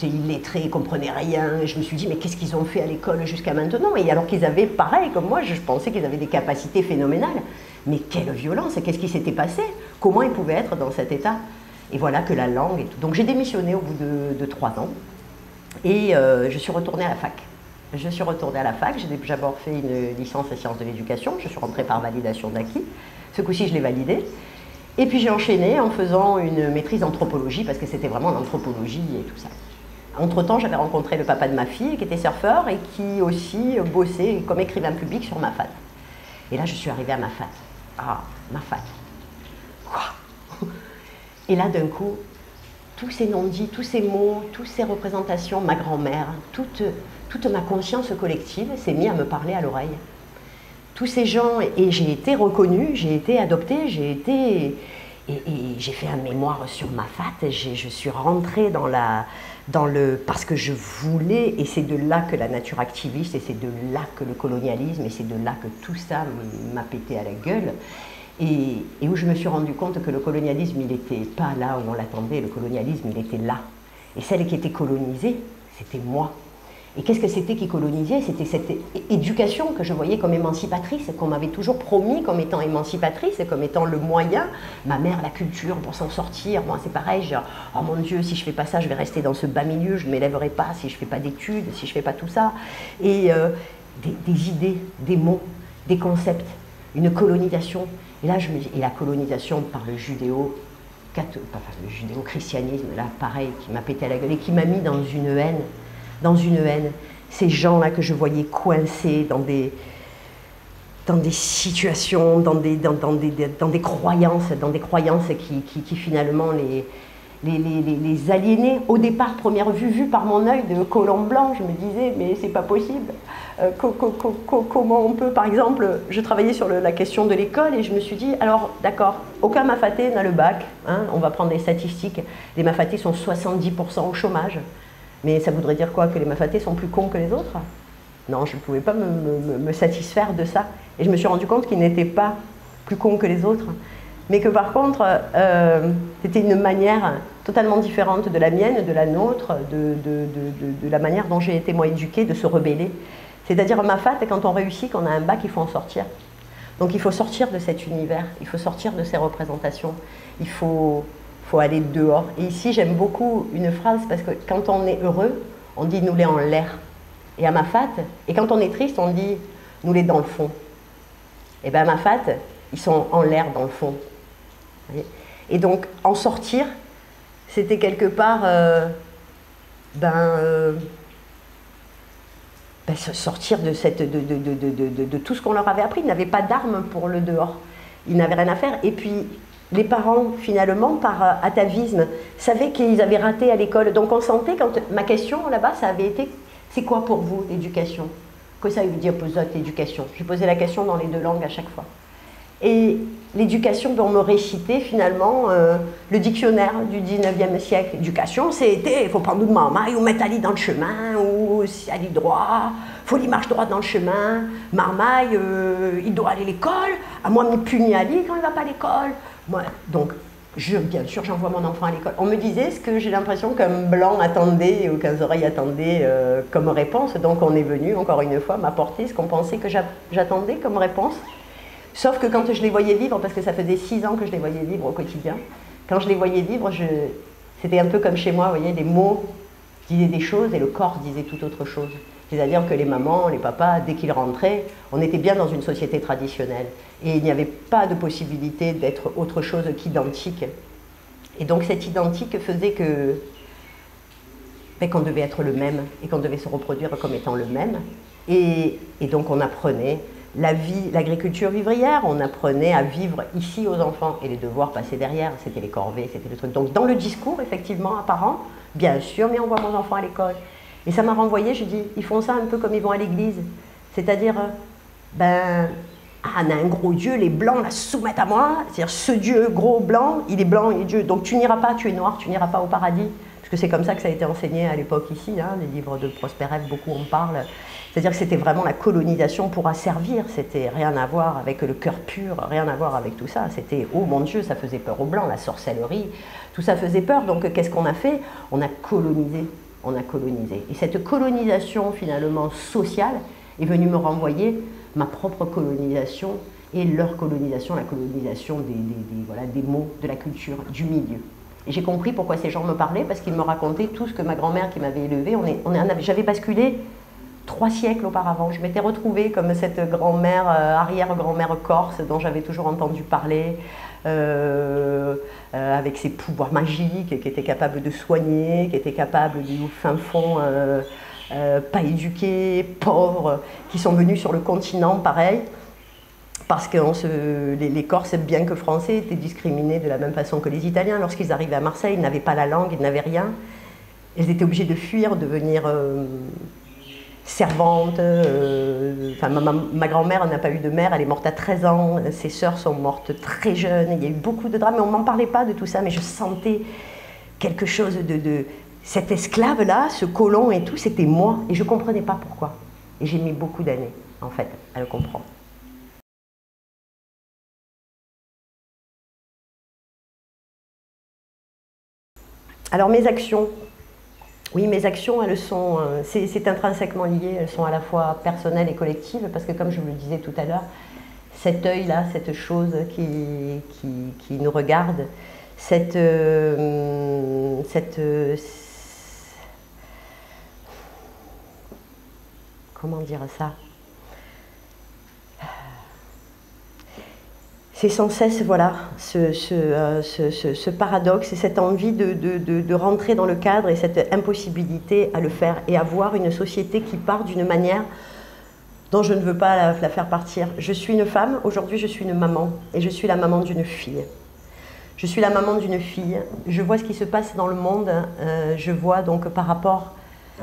illettrés, ils comprenaient rien, et je me suis dit mais qu'est-ce qu'ils ont fait à l'école jusqu'à maintenant? Et alors qu'ils avaient, pareil comme moi, je pensais qu'ils avaient des capacités phénoménales, mais quelle violence, qu'est-ce qui s'était passé? Comment ils pouvaient être dans cet état? Et voilà que la langue et tout. Donc j'ai démissionné au bout de 3 ans, et je suis retournée à la fac. Je suis retournée à la fac, j'ai d'abord fait une licence en sciences de l'éducation, je suis rentrée par validation d'acquis, ce coup-ci je l'ai validée, et puis j'ai enchaîné en faisant une maîtrise d'anthropologie, parce que c'était vraiment l'anthropologie et tout ça. Entre-temps, j'avais rencontré le papa de ma fille, qui était surfeur, et qui aussi bossait comme écrivain public sur ma fat. Et là, je suis arrivée à ma fat. Ah, ma fat. Quoi? Et là, d'un coup, tous ces non-dits, tous ces mots, toutes ces représentations, ma grand-mère, toute ma conscience collective s'est mise à me parler à l'oreille. Tous ces gens, et j'ai été reconnue, j'ai été adoptée, et j'ai fait un mémoire sur ma fat, je suis rentrée parce que je voulais, et c'est de là que la nature activiste, et c'est de là que le colonialisme, et c'est de là que tout ça m'a pété à la gueule, et où je me suis rendu compte que le colonialisme, il n'était pas là où on l'attendait, le colonialisme, il était là. Et celle qui était colonisée, c'était moi. Et qu'est-ce que c'était qui colonisait? C'était cette éducation que je voyais comme émancipatrice, qu'on m'avait toujours promis comme étant émancipatrice, comme étant le moyen. Ma mère, la culture pour s'en sortir. Moi, c'est pareil, genre, oh mon Dieu, si je fais pas ça, je vais rester dans ce bas milieu, je ne m'élèverai pas si je fais pas d'études, si je fais pas tout ça. Et des idées, des mots, des concepts, une colonisation. Et là, je me dis, et la colonisation par le judéo-christianisme, là, pareil, qui m'a pété à la gueule et qui m'a mis dans une haine. Ces gens-là que je voyais coincés dans des situations, dans des croyances qui finalement les aliéner. Au départ, première vue, vue par mon œil de colon blanc, je me disais, mais c'est pas possible. Comment on peut, par exemple, je travaillais sur la question de l'école et je me suis dit, alors d'accord, aucun Mafaté n'a le bac, hein, on va prendre des statistiques, les Mafatés sont 70% au chômage, mais ça voudrait dire quoi, que les Mafatés sont plus cons que les autres? Non, je ne pouvais pas me satisfaire de ça. Et je me suis rendu compte qu'ils n'étaient pas plus cons que les autres, mais que par contre, c'était une manière totalement différente de la mienne, de la nôtre, de la manière dont j'ai été moi éduquée, de se rebeller. C'est-à-dire, Mafat, quand on réussit, qu'on a un bac, il faut en sortir. Donc il faut sortir de cet univers, il faut sortir de ces représentations, il faut aller dehors. Et ici, j'aime beaucoup une phrase, parce que quand on est heureux, on dit « nous les en l'air ». Et à Mafat, et quand on est triste, on dit « nous les dans le fond ». Et bien à Mafat, ils sont en l'air dans le fond. Et donc, en sortir, c'était quelque part sortir de tout ce qu'on leur avait appris. Ils n'avaient pas d'armes pour le dehors. Ils n'avaient rien à faire. Et puis, les parents, finalement, par atavisme, savaient qu'ils avaient raté à l'école. Donc, on sentait, quand ma question là-bas, ça avait été « c'est quoi pour vous l'éducation ?» Que ça veut dire l'éducation? J'ai posé la question dans les deux langues à chaque fois. Et l'éducation, on me récitait finalement le dictionnaire du 19e siècle. Éducation, c'était, il faut prendre de marmaille, ou mettre Ali dans le chemin, ou si Ali droit, il faut qu'il marche droit dans le chemin. Marmaille, il doit aller à l'école, à moi, me punit Ali quand il ne va pas à l'école. Donc, bien sûr, j'envoie mon enfant à l'école. On me disait ce que j'ai l'impression qu'un blanc attendait, ou qu'un oreilles attendaient comme réponse. Donc, on est venu, encore une fois, m'apporter ce qu'on pensait que j'attendais comme réponse. Sauf que quand je les voyais vivre, parce que ça faisait 6 ans que je les voyais vivre au quotidien, quand je les voyais vivre, c'était un peu comme chez moi, vous voyez, les mots disaient des choses et le corps disait tout autre chose. C'est-à-dire que les mamans, les papas, dès qu'ils rentraient, on était bien dans une société traditionnelle. Et il n'y avait pas de possibilité d'être autre chose qu'identique. Et donc cet identique faisait qu'on devait être le même et qu'on devait se reproduire comme étant le même. Et donc on apprenait la vie, l'agriculture vivrière, on apprenait à vivre ici aux enfants et les devoirs passaient derrière, c'était les corvées, c'était le truc. Donc dans le discours, effectivement, apparent, bien sûr, mais on voit mon enfant à l'école. Et ça m'a renvoyé, je dis, ils font ça un peu comme ils vont à l'église. C'est-à-dire, on a un gros Dieu, les blancs la soumettent à moi, c'est-à-dire ce Dieu gros blanc, il est blanc, il est Dieu, donc tu n'iras pas, tu es noir, tu n'iras pas au paradis. Parce que c'est comme ça que ça a été enseigné à l'époque ici, hein, les livres de Prosper Rêve, beaucoup en parlent. C'est-à-dire que c'était vraiment la colonisation pour asservir, c'était rien à voir avec le cœur pur, rien à voir avec tout ça. C'était, oh mon Dieu, ça faisait peur aux Blancs, la sorcellerie, tout ça faisait peur. Donc qu'est-ce qu'on a fait? On a colonisé, on a colonisé. Et cette colonisation finalement sociale est venue me renvoyer ma propre colonisation et leur colonisation, la colonisation des mots, de la culture, du milieu. Et j'ai compris pourquoi ces gens me parlaient, parce qu'ils me racontaient tout ce que ma grand-mère qui m'avait élevée, j'avais basculé 3 siècles auparavant. Je m'étais retrouvée comme cette grand-mère, arrière-grand-mère corse dont j'avais toujours entendu parler, avec ses pouvoirs magiques, qui était capable de soigner, qui était capable du fin fond, pas éduqués, pauvres, qui sont venus sur le continent pareil, parce que les Corses, bien que français, étaient discriminés de la même façon que les Italiens. Lorsqu'ils arrivaient à Marseille, ils n'avaient pas la langue, ils n'avaient rien. Ils étaient obligés de fuir, de devenir servantes. Ma grand-mère n'a pas eu de mère, elle est morte à 13 ans. Ses sœurs sont mortes très jeunes. Il y a eu beaucoup de drames, mais on ne m'en parlait pas de tout ça. Mais je sentais quelque chose de cet esclave-là, ce colon et tout, c'était moi. Et je ne comprenais pas pourquoi. Et j'ai mis beaucoup d'années, en fait, à le comprendre. Alors mes actions, oui mes actions, elles sont, c'est intrinsèquement lié, elles sont à la fois personnelles et collectives, parce que comme je vous le disais tout à l'heure, cet œil-là, cette chose qui nous regarde, comment dire ça? C'est sans cesse, voilà, ce paradoxe et cette envie de rentrer dans le cadre et cette impossibilité à le faire et à voir une société qui part d'une manière dont je ne veux pas la faire partir. Je suis une femme, aujourd'hui je suis une maman et je suis la maman d'une fille. Je suis la maman d'une fille, je vois ce qui se passe dans le monde, je vois donc par rapport,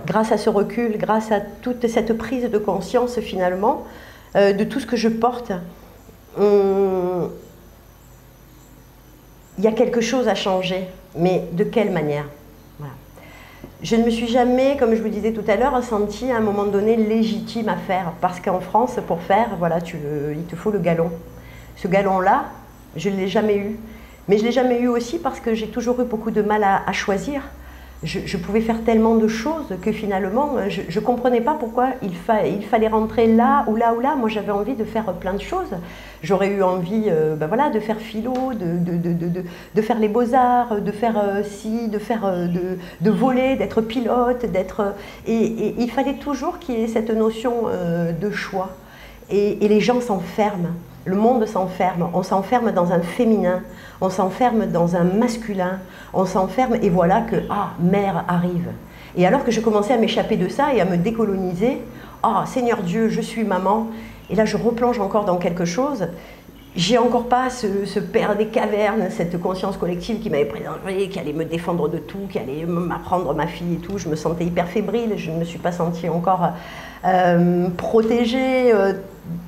grâce à ce recul, grâce à toute cette prise de conscience finalement, de tout ce que je porte, il y a quelque chose à changer, mais de quelle manière? Voilà. Je ne me suis jamais, comme je vous disais tout à l'heure, sentie à un moment donné légitime à faire, parce qu'en France, pour faire, voilà, il te faut le galon. Ce galon-là, je ne l'ai jamais eu. Mais je ne l'ai jamais eu aussi parce que j'ai toujours eu beaucoup de mal à choisir. Je pouvais faire tellement de choses que finalement, je ne comprenais pas pourquoi il fallait rentrer là ou là ou là. Moi, j'avais envie de faire plein de choses. J'aurais eu envie ben voilà, de faire philo, de faire les beaux-arts, de faire de voler, d'être pilote, et il fallait toujours qu'il y ait cette notion de choix. Et les gens s'enferment. Le monde s'enferme, on s'enferme dans un féminin, on s'enferme dans un masculin, on s'enferme et voilà que, ah, mère arrive. Et alors que je commençais à m'échapper de ça et à me décoloniser, ah, Seigneur Dieu, je suis maman, et là je replonge encore dans quelque chose, j'ai encore pas ce père des cavernes, cette conscience collective qui m'avait présenté, qui allait me défendre de tout, qui allait m'apprendre ma fille et tout, je me sentais hyper fébrile, je ne me suis pas sentie encore protégée,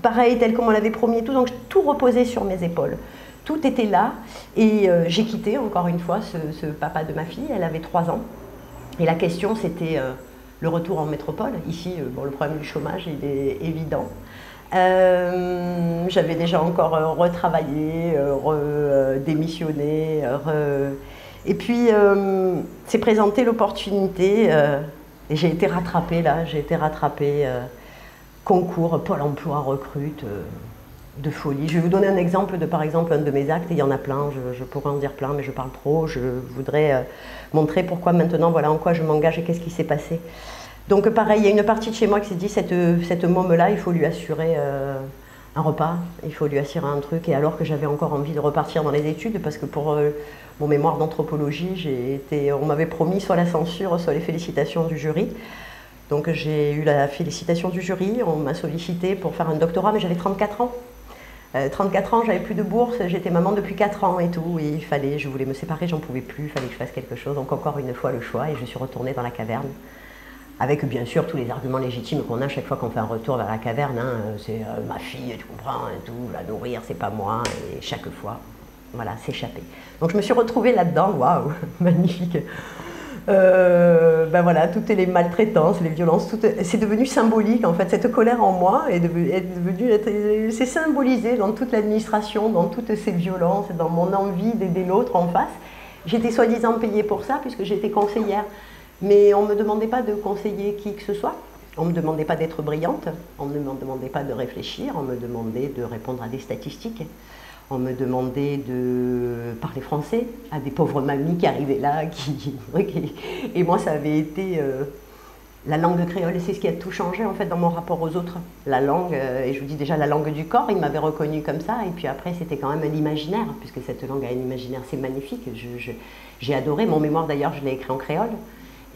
pareil, tel comme on l'avait promis et tout, donc tout reposait sur mes épaules. Tout était là et j'ai quitté encore une fois ce papa de ma fille, elle avait 3 ans. Et la question c'était le retour en métropole. Ici, bon, le problème du chômage il est évident. J'avais déjà encore retravaillé, démissionné, et puis s'est présentée l'opportunité et j'ai été rattrapée là, concours, Pôle emploi recrute, de folie. Je vais vous donner un exemple de par exemple un de mes actes, et il y en a plein, je pourrais en dire plein mais je parle trop, je voudrais montrer pourquoi maintenant, voilà en quoi je m'engage et qu'est-ce qui s'est passé. Donc pareil, il y a une partie de chez moi qui s'est dit, cette môme-là, il faut lui assurer un repas, il faut lui assurer un truc, et alors que j'avais encore envie de repartir dans les études, parce que pour mon mémoire d'anthropologie, on m'avait promis soit la censure, soit les félicitations du jury. Donc j'ai eu la félicitation du jury, on m'a sollicité pour faire un doctorat, mais j'avais 34 ans. 34 ans, j'avais plus de bourse, j'étais maman depuis 4 ans et tout, et je voulais me séparer, j'en pouvais plus, il fallait que je fasse quelque chose, donc encore une fois le choix, et je suis retournée dans la caverne. Avec bien sûr tous les arguments légitimes qu'on a chaque fois qu'on fait un retour vers la caverne, hein, c'est ma fille, tu comprends, et tout, la nourrir, c'est pas moi, et chaque fois, voilà, s'échapper. Donc je me suis retrouvée là-dedans, waouh, magnifique. Ben voilà, toutes les maltraitances, les violences, c'est devenu symbolique en fait, cette colère en moi c'est symbolisé dans toute l'administration, dans toutes ces violences, dans mon envie d'aider l'autre en face. J'étais soi-disant payée pour ça puisque j'étais conseillère. Mais on ne me demandait pas de conseiller qui que ce soit, on ne me demandait pas d'être brillante, on ne me demandait pas de réfléchir, on me demandait de répondre à des statistiques, on me demandait de parler français à des pauvres mamies qui arrivaient là, et moi ça avait été la langue créole, et c'est ce qui a tout changé en fait dans mon rapport aux autres. La langue, et je vous dis déjà la langue du corps, ils m'avaient reconnue comme ça, et puis après c'était quand même l'imaginaire, puisque cette langue a un imaginaire, c'est magnifique, j'ai adoré, mon mémoire d'ailleurs je l'ai écrit en créole,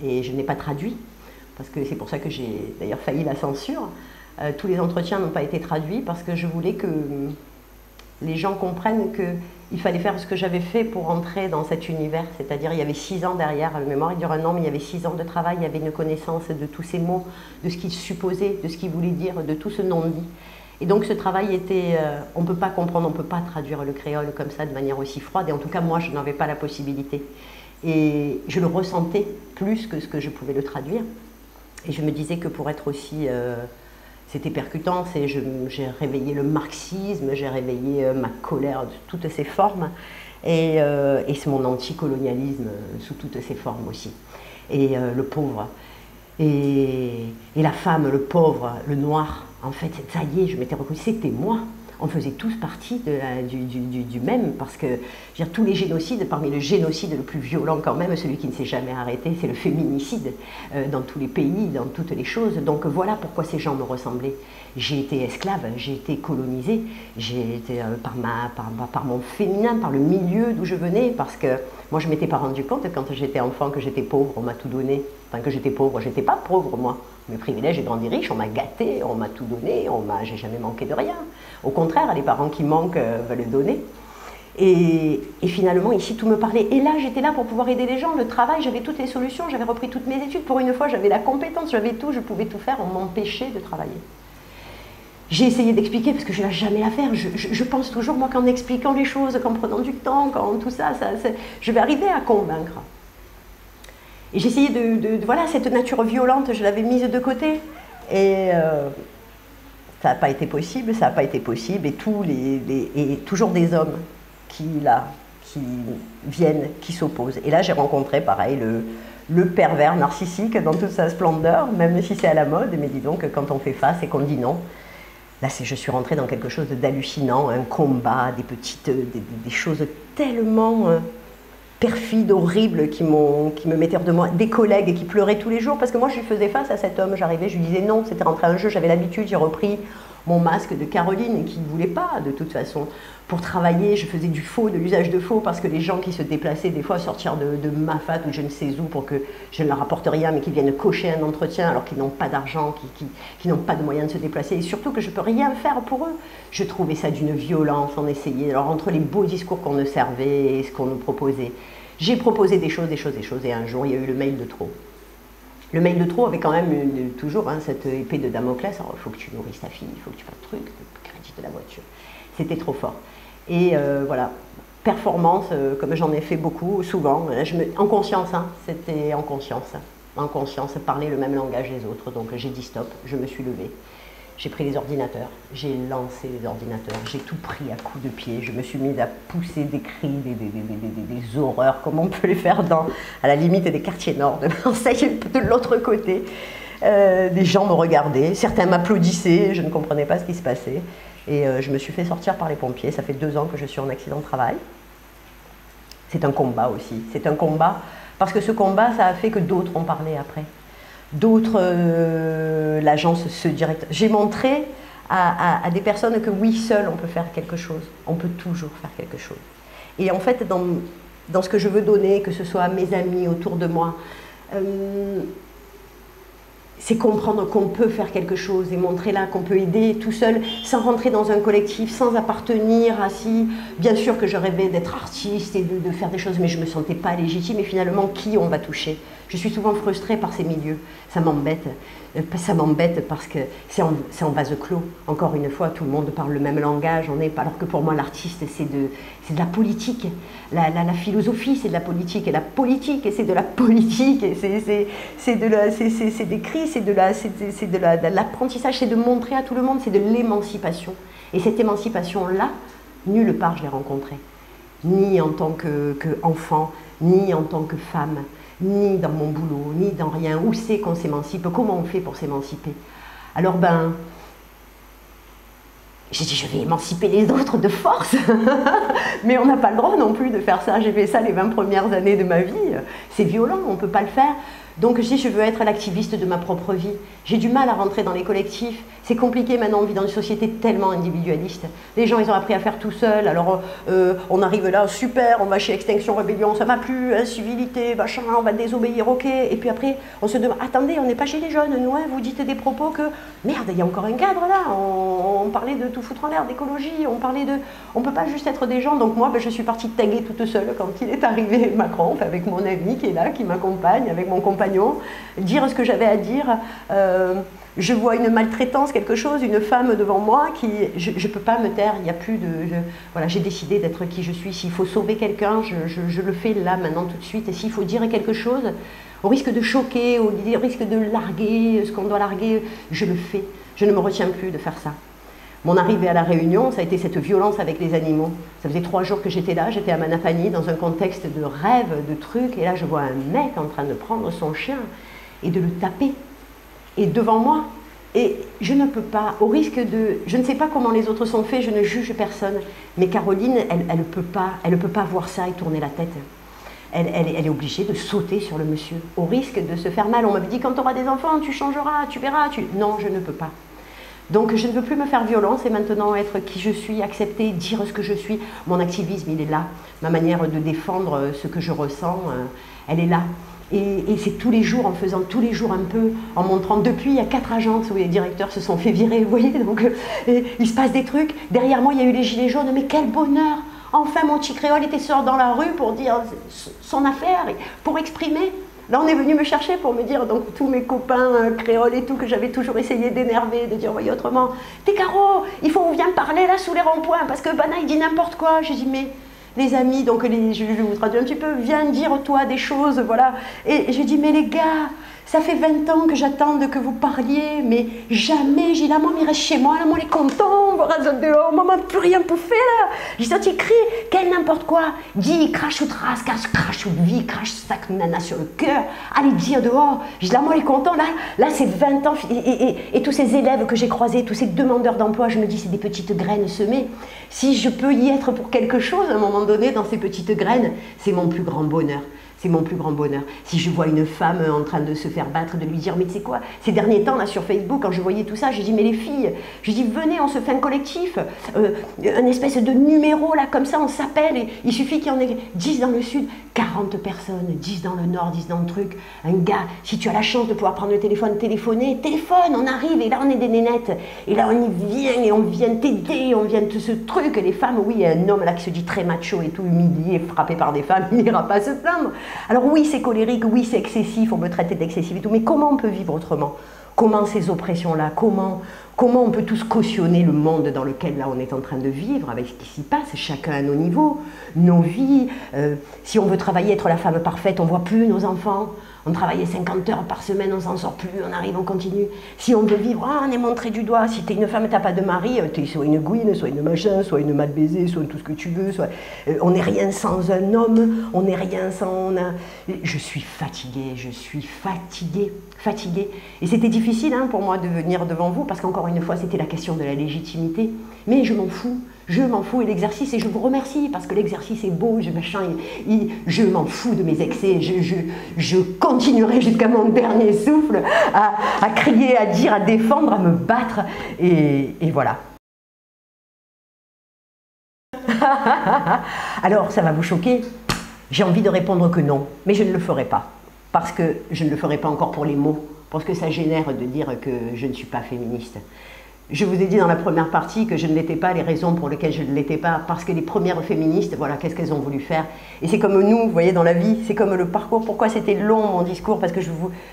et je n'ai pas traduit, parce que c'est pour ça que j'ai d'ailleurs failli la censure. Tous les entretiens n'ont pas été traduits parce que je voulais que les gens comprennent qu'il fallait faire ce que j'avais fait pour entrer dans cet univers, c'est-à-dire il y avait 6 ans derrière, le mémoire il dure 1 an, mais il y avait 6 ans de travail, il y avait une connaissance de tous ces mots, de ce qu'ils supposaient, de ce qu'ils voulaient dire, de tout ce non-dit. Et donc ce travail était, on ne peut pas comprendre, on ne peut pas traduire le créole comme ça de manière aussi froide, et en tout cas moi je n'avais pas la possibilité. Et je le ressentais plus que ce que je pouvais le traduire. Et je me disais que pour être aussi... c'était percutant, j'ai réveillé le marxisme, j'ai réveillé ma colère de toutes ses formes, et c'est mon anticolonialisme sous toutes ses formes aussi. Et le pauvre, et la femme, le pauvre, le noir, en fait, ça y est, je m'étais reconnue, c'était moi. On faisait tous partie du même, parce que je veux dire, tous les génocides, parmi le génocide le plus violent quand même, celui qui ne s'est jamais arrêté, c'est le féminicide, dans tous les pays, dans toutes les choses. Donc voilà pourquoi ces gens me ressemblaient. J'ai été esclave, j'ai été colonisée, j'ai été par mon féminin, par le milieu d'où je venais, parce que moi je ne m'étais pas rendu compte quand j'étais enfant que j'étais pauvre, on m'a tout donné. Enfin que j'étais pauvre, j'étais pas pauvre moi. Mes privilèges, j'ai grandi riche, on m'a gâté, on m'a tout donné, j'ai jamais manqué de rien. Au contraire, les parents qui manquent veulent donner. Et finalement, ici, tout me parlait. Et là, j'étais là pour pouvoir aider les gens. Le travail, j'avais toutes les solutions, j'avais repris toutes mes études. Pour une fois, j'avais la compétence, j'avais tout, je pouvais tout faire. On m'empêchait de travailler. J'ai essayé d'expliquer parce que je ne vais jamais la faire. Je pense toujours, moi, qu'en expliquant les choses, qu'en prenant du temps, qu'en tout ça, je vais arriver à convaincre. Et j'essayais voilà, cette nature violente, je l'avais mise de côté. Et ça n'a pas été possible, ça n'a pas été possible. Et toujours des hommes qui viennent, qui s'opposent. Et là, j'ai rencontré, pareil, le pervers narcissique dans toute sa splendeur, même si c'est à la mode. Mais dis donc, quand on fait face et qu'on dit non, là, je suis rentrée dans quelque chose d'hallucinant, un combat, des choses tellement perfides, horribles, qui me mettaient hors de moi. Des collègues qui pleuraient tous les jours, parce que moi, je lui faisais face à cet homme. J'arrivais, je lui disais non, c'était rentré un jeu, j'avais l'habitude, j'ai repris mon masque de Caroline, qui ne voulait pas, de toute façon. Pour travailler, je faisais du faux, de l'usage de faux, parce que les gens qui se déplaçaient des fois sortir de Mafat ou je ne sais où pour que je ne leur apporte rien, mais qui viennent cocher un entretien alors qu'ils n'ont pas d'argent, qui n'ont pas de moyens de se déplacer, et surtout que je ne peux rien faire pour eux. Je trouvais ça d'une violence, on essayait. Alors entre les beaux discours qu'on nous servait et ce qu'on nous proposait, j'ai proposé des choses, et un jour il y a eu le mail de trop. Le mail de trop avait quand même toujours cette épée de Damoclès. Alors, il faut que tu nourrisses ta fille, il faut que tu fasses le truc, le crédit de la voiture. C'était trop fort. Et voilà, performance, comme j'en ai fait beaucoup, souvent, en conscience, c'était en conscience, parler le même langage des autres. Donc j'ai dit stop, je me suis levée, j'ai pris les ordinateurs, j'ai lancé les ordinateurs, j'ai tout pris à coups de pied, je me suis mise à pousser des cris, des horreurs, comme on peut les faire à la limite des quartiers nord de Marseille, de l'autre côté. Des gens me regardaient, certains m'applaudissaient, je ne comprenais pas ce qui se passait. Et je me suis fait sortir par les pompiers. Ça fait 2 ans que je suis en accident de travail. C'est un combat aussi. C'est un combat parce que ce combat, ça a fait que d'autres ont parlé après. D'autres, l'agence, ce directeur. J'ai montré à des personnes que oui, seul, on peut faire quelque chose. On peut toujours faire quelque chose. Et en fait, dans ce que je veux donner, que ce soit à mes amis autour de moi, c'est comprendre qu'on peut faire quelque chose et montrer là qu'on peut aider tout seul, sans rentrer dans un collectif, sans appartenir à si... Bien sûr que je rêvais d'être artiste et de faire des choses, mais je ne me sentais pas légitime. Et finalement, qui on va toucher? Je suis souvent frustrée par ces milieux. Ça m'embête. Ça m'embête parce que c'est en vase clos. Encore une fois, tout le monde parle le même langage. Alors que pour moi, l'artiste, c'est de la politique. La philosophie, c'est de la politique. Et la politique, c'est de la politique. Et c'est des cris, c'est de l'apprentissage, c'est de montrer à tout le monde, c'est de l'émancipation. Et cette émancipation-là, nulle part je l'ai rencontrée. Ni en tant qu'enfant, ni en tant que femme, ni dans mon boulot, ni dans rien. Où c'est qu'on s'émancipe? Comment on fait pour s'émanciper? Alors j'ai dit, je vais émanciper les autres de force. Mais on n'a pas le droit non plus de faire ça. J'ai fait ça les 20 premières années de ma vie. C'est violent, on ne peut pas le faire. Donc je dis, je veux être l'activiste de ma propre vie. J'ai du mal à rentrer dans les collectifs. C'est compliqué maintenant, on vit dans une société tellement individualiste. Les gens, ils ont appris à faire tout seuls. Alors on arrive là, super, on va chez Extinction Rebellion, ça m'a plu, incivilité, machin, on va désobéir, ok. Et puis après, on se demande, attendez, on n'est pas chez les jeunes, nous, vous dites des propos que, merde, il y a encore un cadre là. On parlait de tout foutre en l'air, d'écologie, on parlait de... On ne peut pas juste être des gens. Donc moi, je suis partie taguer toute seule quand il est arrivé, Macron, avec mon ami qui est là, qui m'accompagne, avec mon compagnon, dire ce que j'avais à dire. Je vois une maltraitance, quelque chose, une femme devant moi qui... Je ne peux pas me taire, il n'y a plus de... Voilà, j'ai décidé d'être qui je suis. S'il faut sauver quelqu'un, je le fais là, maintenant, tout de suite. Et s'il faut dire quelque chose, au risque de choquer, au risque de larguer ce qu'on doit larguer, je le fais. Je ne me retiens plus de faire ça. Mon arrivée à La Réunion, ça a été cette violence avec les animaux. Ça faisait 3 jours que j'étais là, j'étais à Manapani, dans un contexte de rêve, de trucs. Et là, je vois un mec en train de prendre son chien et de le taper. Et devant moi, et je ne peux pas, au risque de... Je ne sais pas comment les autres sont faits, je ne juge personne, mais Caroline, elle ne peut pas voir ça et tourner la tête. Elle est obligée de sauter sur le monsieur, au risque de se faire mal. On m'avait dit, quand tu auras des enfants, tu changeras, tu verras. Non, je ne peux pas. Donc je ne veux plus me faire violence et maintenant être qui je suis, accepter, dire ce que je suis. Mon activisme, il est là. Ma manière de défendre ce que je ressens, elle est là. Et c'est tous les jours, en faisant tous les jours un peu, en montrant. Depuis, il y a 4 agences où les directeurs se sont fait virer, vous voyez, donc il se passe des trucs. Derrière moi, il y a eu les gilets jaunes, mais quel bonheur! Enfin, mon petit créole était sort dans la rue pour dire son affaire, pour exprimer. Là, on est venu me chercher pour me dire, donc tous mes copains créoles et tout, que j'avais toujours essayé d'énerver, de dire, voyez autrement, t'es Caro, il faut qu'on vienne parler là sous les ronds-points, parce que Bana, il dit n'importe quoi. J'ai dit, mais les amis, donc je vais vous traduire un petit peu, viens dire toi des choses, voilà. Et j'ai dit, mais les gars, ça fait 20 ans que j'attends que vous parliez, mais jamais, j'ai dit, la maman, il reste chez moi, la maman, elle est contente, voilà, dehors, maman, plus rien pour faire, là. J'ai dit, tu cries, quel n'importe quoi, dis, crache ou trace, crache ou vie, crache sac nana sur le cœur, allez dire dehors. J'ai dit, la maman, elle est contente, là c'est 20 ans, et tous ces élèves que j'ai croisés, tous ces demandeurs d'emploi, je me dis, c'est des petites graines semées. Si je peux y être pour quelque chose, à un moment donné, dans ces petites graines, c'est mon plus grand bonheur. C'est mon plus grand bonheur. Si je vois une femme en train de se faire battre, de lui dire, mais tu sais quoi, ces derniers temps, là, sur Facebook, quand je voyais tout ça, j'ai dit, mais les filles, je dis, venez, on se fait un collectif, un espèce de numéro, là, comme ça, on s'appelle, et il suffit qu'il y en ait 10 dans le sud, 40 personnes, 10 dans le nord, 10 dans le truc. Un gars, si tu as la chance de pouvoir prendre le téléphone, téléphone, on arrive, et là, on est des nénettes, et là, on y vient, et on vient t'aider, on vient ce truc, et les femmes, oui, un homme, là, qui se dit très macho et tout, humilié, frappé par des femmes, il n'ira pas se plaindre. Alors oui, c'est colérique, oui, c'est excessif, on me traiter d'excessif et tout, mais comment on peut vivre autrement? Comment ces oppressions-là, comment on peut tous cautionner le monde dans lequel là on est en train de vivre, avec ce qui s'y passe, chacun à nos niveaux, nos vies. Si on veut travailler, être la femme parfaite, on ne voit plus nos enfants. On travaillait 50 heures par semaine, on s'en sort plus, on arrive, on continue. Si on veut vivre, on est montré du doigt. Si t'es une femme, t'as pas de mari, t'es soit une gouine, soit une machin, soit une mal baisée, soit tout ce que tu veux. On n'est rien sans un homme, on n'est rien sans... Je suis fatiguée, fatiguée. Et c'était difficile pour moi de venir devant vous, parce qu'encore une fois, c'était la question de la légitimité. Mais je m'en fous, et l'exercice, et je vous remercie, parce que l'exercice est beau, je m'en fous de mes excès, je continuerai jusqu'à mon dernier souffle à crier, à dire, à défendre, à me battre, et voilà. Alors, ça va vous choquer, j'ai envie de répondre que non, mais je ne le ferai pas, parce que je ne le ferai pas encore pour les mots, parce que ça génère de dire que je ne suis pas féministe. Je vous ai dit dans la première partie que je ne l'étais pas, les raisons pour lesquelles je ne l'étais pas, parce que les premières féministes, voilà, qu'est-ce qu'elles ont voulu faire? Et c'est comme nous, vous voyez, dans la vie, c'est comme le parcours. Pourquoi c'était long, mon discours? Parce que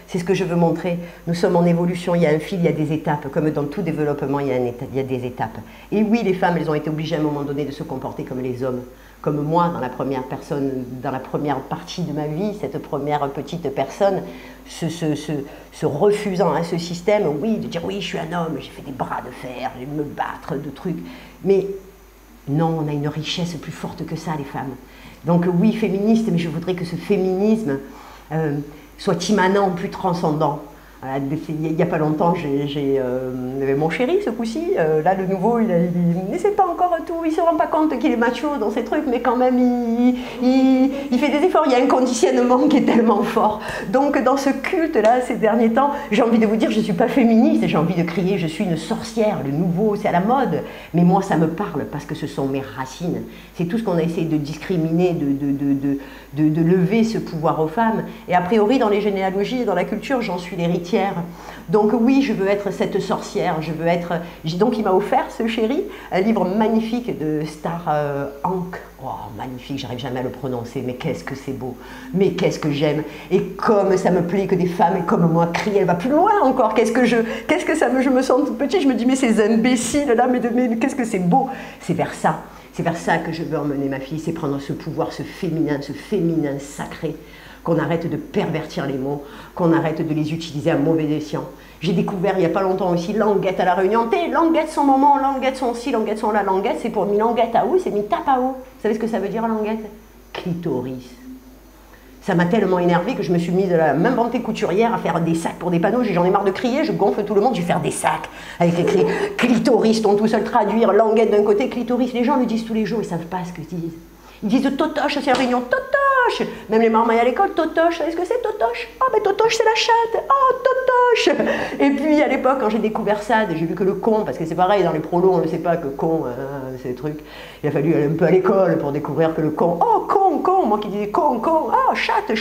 c'est ce que je veux montrer. Nous sommes en évolution, il y a un fil, il y a des étapes. Comme dans tout développement, il y a des étapes. Et oui, les femmes, elles ont été obligées à un moment donné de se comporter comme les hommes. Comme moi, dans la première partie de ma vie, cette première petite personne, se refusant à ce système, oui, de dire oui, je suis un homme, j'ai fait des bras de fer, je vais me battre, de trucs. Mais non, on a une richesse plus forte que ça, les femmes. Donc oui, féministe, mais je voudrais que ce féminisme soit immanent, plus transcendant. Il n'y a pas longtemps, j'ai mon chéri ce coup-ci, là le nouveau, il ne sait pas encore tout, il ne se rend pas compte qu'il est macho dans ses trucs, mais quand même il fait des efforts, il y a un conditionnement qui est tellement fort. Donc dans ce culte-là, ces derniers temps, j'ai envie de vous dire, je ne suis pas féministe, j'ai envie de crier, je suis une sorcière, le nouveau, c'est à la mode, mais moi ça me parle parce que ce sont mes racines. C'est tout ce qu'on a essayé de discriminer, de lever ce pouvoir aux femmes. Et a priori, dans les généalogies et dans la culture, j'en suis l'héritière. Donc oui, je veux être cette sorcière, je veux être... Donc il m'a offert, ce chéri, un livre magnifique de Star Hank. Oh, magnifique, j'arrive jamais à le prononcer, mais qu'est-ce que c'est beau, mais qu'est-ce que j'aime, et comme ça me plaît que des femmes comme moi crient, elle va plus loin encore, je me sens toute petite, je me dis, mais ces imbéciles là, mais qu'est-ce que c'est beau, c'est vers ça que je veux emmener ma fille, c'est prendre ce pouvoir, ce féminin sacré, qu'on arrête de pervertir les mots, qu'on arrête de les utiliser à mauvais escient. J'ai découvert il n'y a pas longtemps aussi languette à la Réunion. Languette son moment, languette son ci, languette son là. Languette, c'est pour mi languette à où, c'est mi tape à où. Vous savez ce que ça veut dire languette? Clitoris. Ça m'a tellement énervée que je me suis mise même vantée couturière à faire des sacs pour des panneaux. J'en ai marre de crier, je gonfle tout le monde, je vais faire des sacs avec écrit clitoris, ton tout seul traduire, languette d'un côté, clitoris. Les gens le disent tous les jours, ils ne savent pas ce qu'ils disent. Ils disent totoche, c'est la Réunion, totoche. Même les mamans à l'école, totoche, est-ce que c'est totoche? Ah, ben totoche, c'est la chatte. Oh, totoche. Et puis à l'époque, quand j'ai découvert ça, j'ai vu que le con, parce que c'est pareil, dans les prolos, on ne sait pas que con, c'est des trucs. Il a fallu aller un peu à l'école pour découvrir que le con, oh, con, moi qui disais con, oh, chatte.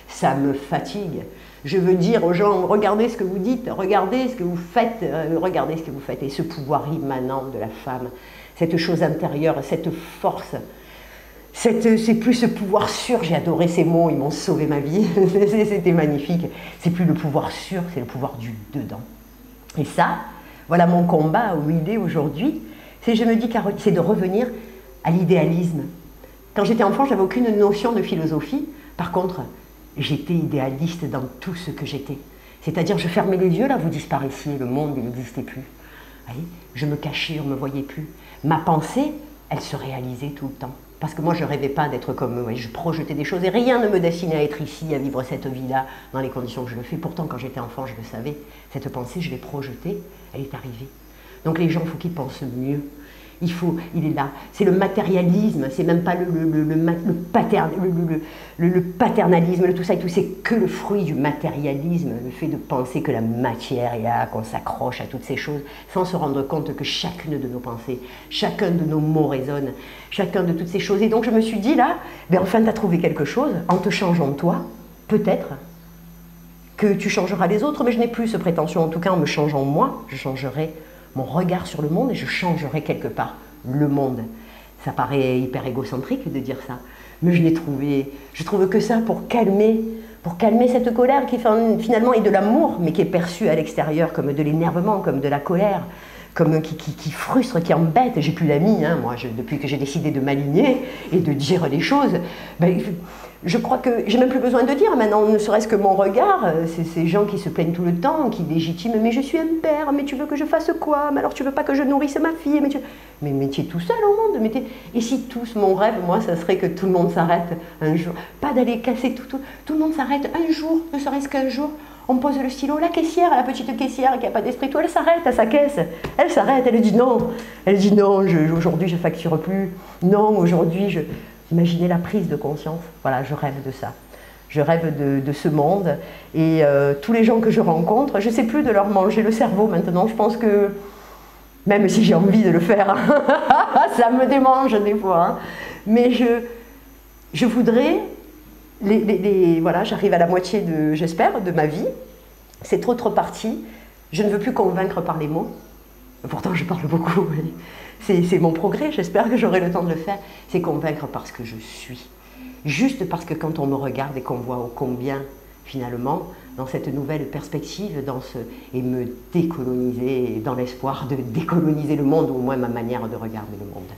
Ça me fatigue. Je veux dire aux gens, regardez ce que vous dites, regardez ce que vous faites, regardez ce que vous faites. Et ce pouvoir immanent de la femme, cette chose intérieure, cette force, c'est plus ce pouvoir sûr, j'ai adoré ces mots, ils m'ont sauvé ma vie, c'était magnifique. C'est plus le pouvoir sûr, c'est le pouvoir du dedans. Et ça, voilà mon combat où il est aujourd'hui, je me dis, c'est de revenir à l'idéalisme. Quand j'étais enfant, je n'avais aucune notion de philosophie. Par contre, j'étais idéaliste dans tout ce que j'étais. C'est-à-dire, je fermais les yeux, là, vous disparaissiez, le monde, il n'existait plus. Voyez, je me cachais, on ne me voyait plus. Ma pensée, elle se réalisait tout le temps. Parce que moi, je ne rêvais pas d'être comme eux. Ouais, je projetais des choses et rien ne me destinait à être ici, à vivre cette vie-là, dans les conditions que je le fais. Pourtant, quand j'étais enfant, je le savais. Cette pensée, je l'ai projetée, elle est arrivée. Donc les gens, il faut qu'ils pensent mieux. Il est là. C'est le matérialisme, c'est même pas le paternalisme, tout ça et tout. C'est que le fruit du matérialisme, le fait de penser que la matière est là, qu'on s'accroche à toutes ces choses, sans se rendre compte que chacune de nos pensées, chacun de nos mots résonne, chacun de toutes ces choses. Et donc je me suis dit là, ben enfin tu as trouvé quelque chose, en te changeant toi, peut-être que tu changeras les autres, mais je n'ai plus cette prétention. En tout cas, en me changeant moi, je changerai mon regard sur le monde et je changerai quelque part le monde. Ça paraît hyper égocentrique de dire ça, mais je trouve que ça pour calmer cette colère qui finalement est de l'amour, mais qui est perçue à l'extérieur comme de l'énervement, comme de la colère, comme qui frustre, qui embête. J'ai plus d'amis, hein, moi, depuis que j'ai décidé de m'aligner et de dire les choses, ben, je crois que j'ai même plus besoin de dire maintenant, ne serait-ce que mon regard, c'est ces gens qui se plaignent tout le temps, qui légitiment, mais je suis un père, mais tu veux que je fasse quoi? Mais alors tu veux pas que je nourrisse ma fille? Mais tu es tout seul au monde. Et si tous, mon rêve, moi, ça serait que tout le monde s'arrête un jour. Pas d'aller casser tout le monde s'arrête un jour, ne serait-ce qu'un jour. On pose le stylo, la caissière, la petite caissière qui n'a pas d'esprit, elle s'arrête à sa caisse. Elle s'arrête, elle dit non. Elle dit non, aujourd'hui je ne facture plus. Non, aujourd'hui Imaginez la prise de conscience. Voilà, je rêve de ça. Je rêve de ce monde. Et tous les gens que je rencontre, je ne sais plus de leur manger le cerveau maintenant. Je pense que, même si j'ai envie de le faire, ça me démange des fois. Hein. Mais je voudrais, voilà, j'arrive à la moitié, j'espère, de ma vie. Cette autre partie, je ne veux plus convaincre par les mots. Pourtant, je parle beaucoup. C'est mon progrès, j'espère que j'aurai le temps de le faire. C'est convaincre parce que je suis. Juste parce que quand on me regarde et qu'on voit ô combien, finalement, dans cette nouvelle perspective, et me décoloniser, dans l'espoir de décoloniser le monde, ou au moins ma manière de regarder le monde.